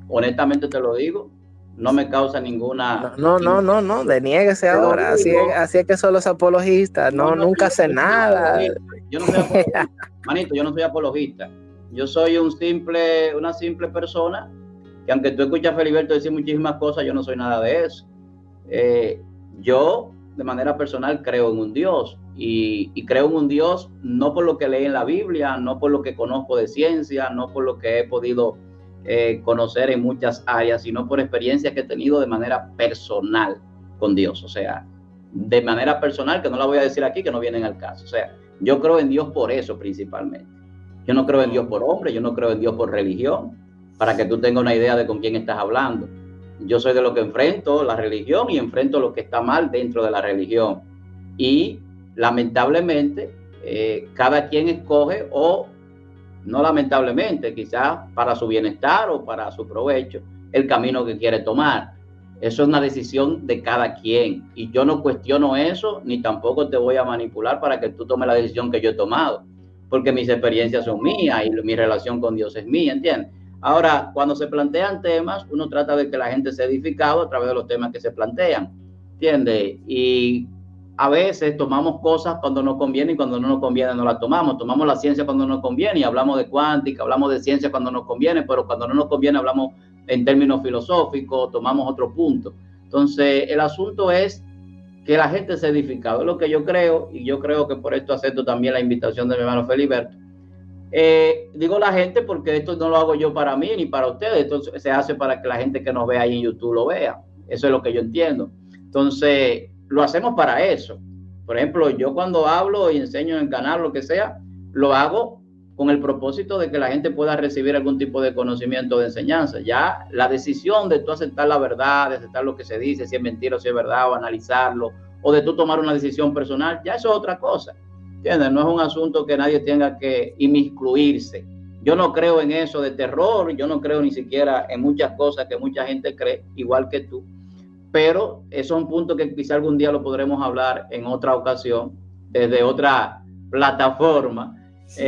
honestamente te lo digo, no me causa ninguna... No, deníguese ahora. Así es que son los apologistas. Nunca hacen nada. Yo no soy apologista. Manito, yo no soy apologista. Yo soy una simple persona que, aunque tú escuchas a Feliberto decir muchísimas cosas, yo no soy nada de eso. Yo, de manera personal, creo en un Dios. Y creo en un Dios no por lo que leí en la Biblia, no por lo que conozco de ciencia, no por lo que he podido conocer en muchas áreas, sino por experiencias que he tenido de manera personal con Dios. O sea, de manera personal, que no la voy a decir aquí, que no vienen al caso. O sea, yo creo en Dios por eso principalmente. Yo no creo en Dios por hombre, yo no creo en Dios por religión. para que tú tengas una idea de con quién estás hablando. Yo soy de lo que enfrento la religión y enfrento lo que está mal dentro de la religión. Y lamentablemente, cada quien escoge, o no lamentablemente, quizás para su bienestar o para su provecho, el camino que quiere tomar. Eso es una decisión de cada quien. Y yo no cuestiono eso, ni tampoco te voy a manipular para que tú tomes la decisión que yo he tomado, porque mis experiencias son mías y mi relación con Dios es mía, ¿entiendes? Ahora, cuando se plantean temas, uno trata de que la gente sea edificado a través de los temas que se plantean, ¿entiendes? Y a veces tomamos cosas cuando nos conviene y cuando no nos conviene no las tomamos. Tomamos la ciencia cuando nos conviene y hablamos de cuántica, hablamos de ciencia cuando nos conviene, pero cuando no nos conviene hablamos en términos filosóficos, tomamos otro punto. Entonces, el asunto es que la gente sea edificada, es lo que yo creo, y yo creo que por esto acepto también la invitación de mi hermano Feliberto. Digo la gente porque esto no lo hago yo para mí ni para ustedes, entonces se hace para que la gente que nos ve ahí en YouTube lo vea. Eso es lo que yo entiendo. Entonces, lo hacemos para eso. Por ejemplo, yo cuando hablo y enseño en el canal, lo que sea, lo hago con el propósito de que la gente pueda recibir algún tipo de conocimiento, de enseñanza. Ya la decisión de tú aceptar la verdad, de aceptar lo que se dice, si es mentira o si es verdad, o analizarlo, o de tú tomar una decisión personal, ya eso es otra cosa. ¿Entiendes? No es un asunto que nadie tenga que inmiscuirse. Yo no creo en eso de terror, yo no creo ni siquiera en muchas cosas que mucha gente cree, igual que tú. Pero eso es un punto que quizá algún día lo podremos hablar en otra ocasión, desde otra plataforma. Sí.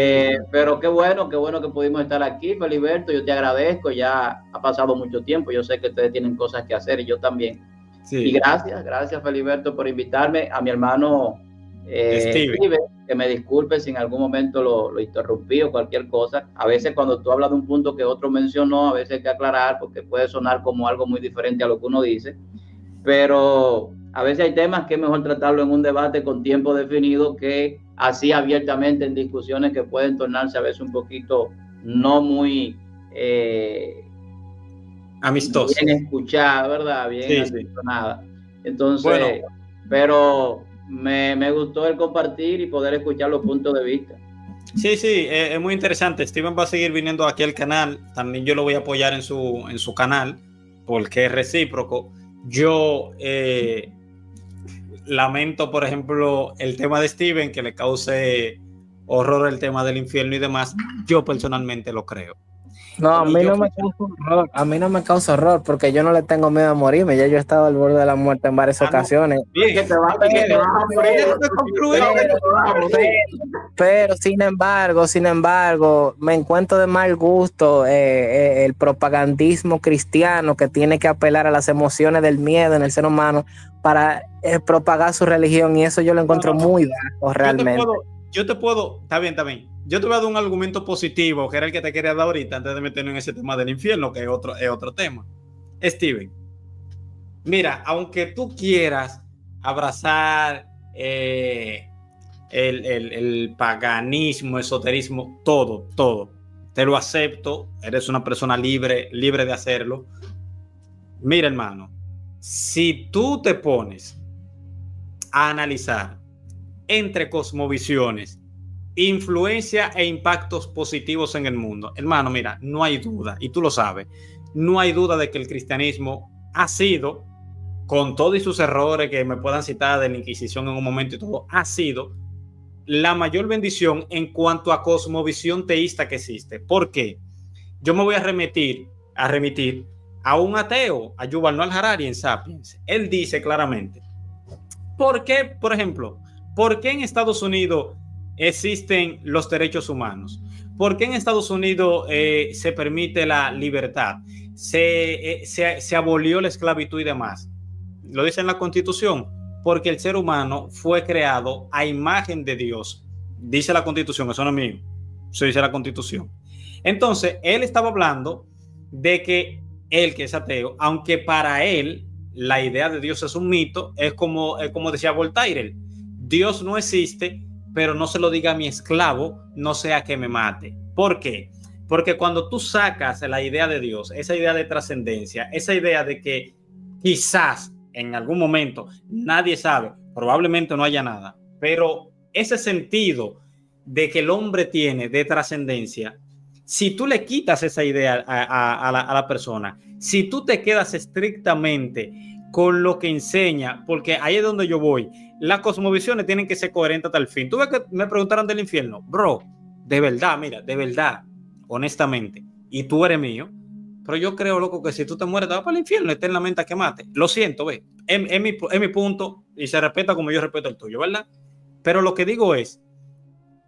Pero qué bueno que pudimos estar aquí, Feliberto. Yo te agradezco, ya ha pasado mucho tiempo. Yo sé que ustedes tienen cosas que hacer y yo también. Sí. Y gracias, Feliberto, por invitarme. A mi hermano Steven, que me disculpe si en algún momento lo interrumpí o cualquier cosa. A veces cuando tú hablas de un punto que otro mencionó, a veces hay que aclarar porque puede sonar como algo muy diferente a lo que uno dice. Pero a veces hay temas que es mejor tratarlo en un debate con tiempo definido que así abiertamente en discusiones que pueden tornarse a veces un poquito no muy amistoso, bien escuchada, ¿verdad? Bien atencionada. Entonces, bueno, pero me gustó el compartir y poder escuchar los puntos de vista. Sí, es muy interesante. Steven va a seguir viniendo aquí al canal. También yo lo voy a apoyar en su canal porque es recíproco. Yo lamento, por ejemplo, el tema de Steven, que le cause horror el tema del infierno y demás. Yo personalmente lo creo. No, a mí no me causa horror. A mí no me causa horror porque yo no le tengo miedo a morirme. Ya yo he estado al borde de la muerte en varias ocasiones. Bien, que te vas a morir. Pero sin embargo, me encuentro de mal gusto el propagandismo cristiano que tiene que apelar a las emociones del miedo en el ser humano para propagar su religión, y eso yo lo encuentro muy bajo realmente. Yo te puedo, está bien. Yo te voy a dar un argumento positivo, que era el que te quería dar ahorita, antes de meternos en ese tema del infierno, que es otro tema. Steven, mira, aunque tú quieras abrazar el paganismo, esoterismo, todo, te lo acepto, eres una persona libre de hacerlo. Mira, hermano, si tú te pones a analizar entre cosmovisiones, influencia e impactos positivos en el mundo, hermano, mira, no hay duda, y tú lo sabes, no hay duda de que el cristianismo ha sido, con todos y sus errores que me puedan citar de la Inquisición en un momento y todo, ha sido la mayor bendición en cuanto a cosmovisión teísta que existe. ¿Por qué? Yo me voy a remitir a un ateo, a Yuval Noah Harari en Sapiens. Él dice claramente, ¿por qué, por ejemplo, por qué en Estados Unidos existen los derechos humanos? ¿Por qué en Estados Unidos se permite la libertad? Se abolió la esclavitud y demás. Lo dice en la Constitución, porque el ser humano fue creado a imagen de Dios. Dice la Constitución, eso no es mío, eso dice la Constitución. Entonces, él estaba hablando de que él, que es ateo, aunque para él la idea de Dios es un mito, es como decía Voltaire, Dios no existe, pero no se lo diga a mi esclavo, no sea que me mate. ¿Por qué? Porque cuando tú sacas la idea de Dios, esa idea de trascendencia, esa idea de que quizás en algún momento, nadie sabe, probablemente no haya nada, pero ese sentido de que el hombre tiene de trascendencia, si tú le quitas esa idea a la persona, si tú te quedas estrictamente con lo que enseña, porque ahí es donde yo voy, las cosmovisiones tienen que ser coherentes hasta el fin. Tú ves que me preguntaron del infierno, bro, de verdad, mira, de verdad, honestamente, y tú eres mío, pero yo creo, loco, que si tú te mueres te vas para el infierno eternamente a quemarte. Lo siento, ve, es mi punto y se respeta como yo respeto el tuyo, ¿verdad? Pero lo que digo es,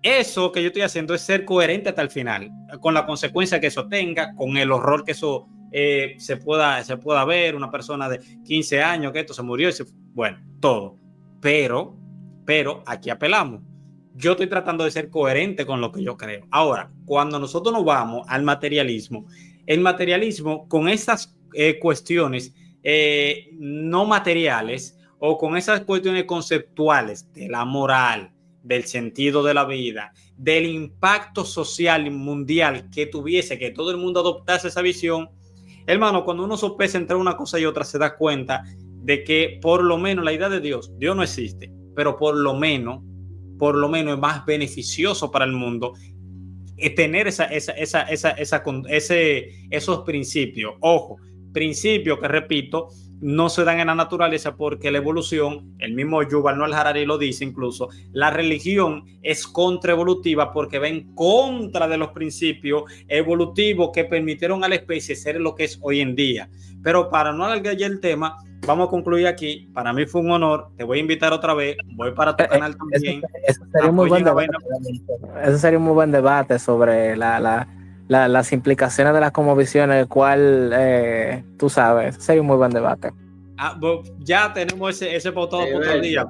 eso que yo estoy haciendo es ser coherente hasta el final, con la consecuencia que eso tenga, con el horror que eso se pueda ver, una persona de 15 años que esto se murió, bueno, todo. Pero aquí apelamos. Yo estoy tratando de ser coherente con lo que yo creo. Ahora, cuando nosotros nos vamos al materialismo, el materialismo con esas cuestiones no materiales o con esas cuestiones conceptuales de la moral, del sentido de la vida, del impacto social mundial que tuviese, que todo el mundo adoptase esa visión, hermano, cuando uno sopesa entre una cosa y otra se da cuenta de que por lo menos la idea de Dios no existe, pero por lo menos es más beneficioso para el mundo tener esos principios. Ojo, principios que, repito, no se dan en la naturaleza porque la evolución, el mismo Yuval Noah Harari lo dice incluso, la religión es contraevolutiva porque va en contra de los principios evolutivos que permitieron a la especie ser lo que es hoy en día. Pero para no alargar ya el tema, vamos a concluir aquí. Para mí fue un honor, te voy a invitar otra vez, voy para tu canal también. Eso sería un muy buen debate sobre las implicaciones de las cosmovisiones, el cual tú sabes, sería un muy buen debate. Ya tenemos ese pautado por otro día.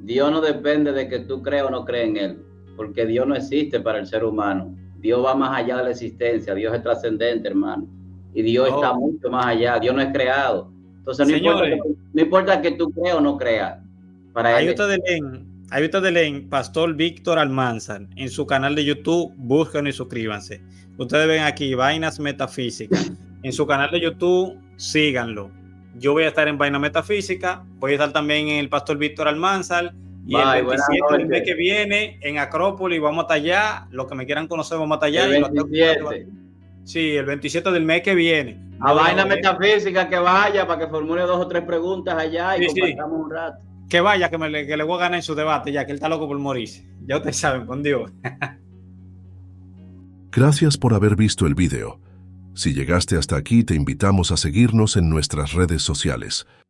Dios no depende de que tú creas o no creas en él, porque Dios no existe para el ser humano. Dios va más allá de la existencia. Dios es trascendente, hermano, y Dios está mucho más allá. Dios no es creado. Entonces no importa que tú creas o no creas, para ahí él. ustedes leen Pastor Víctor Almanzar en su canal de YouTube, búsquenlo y suscríbanse. Ustedes ven aquí Vainas Metafísicas en su canal de YouTube, síganlo. Yo voy a estar en Vaina Metafísica, voy a estar también en el Pastor Víctor Almanzar y el 27 del mes que viene en Acrópolis, vamos hasta allá. Los que me quieran conocer, vamos hasta allá. El 27. Sí, el 27 del mes que viene. A Vaina Metafísica que vaya para que formule 2 o 3 preguntas allá y compartamos un rato. Que vaya, que le voy a ganar en su debate, ya que él está loco por morirse. Ya ustedes saben, con Dios. Gracias por haber visto el video. Si llegaste hasta aquí, te invitamos a seguirnos en nuestras redes sociales.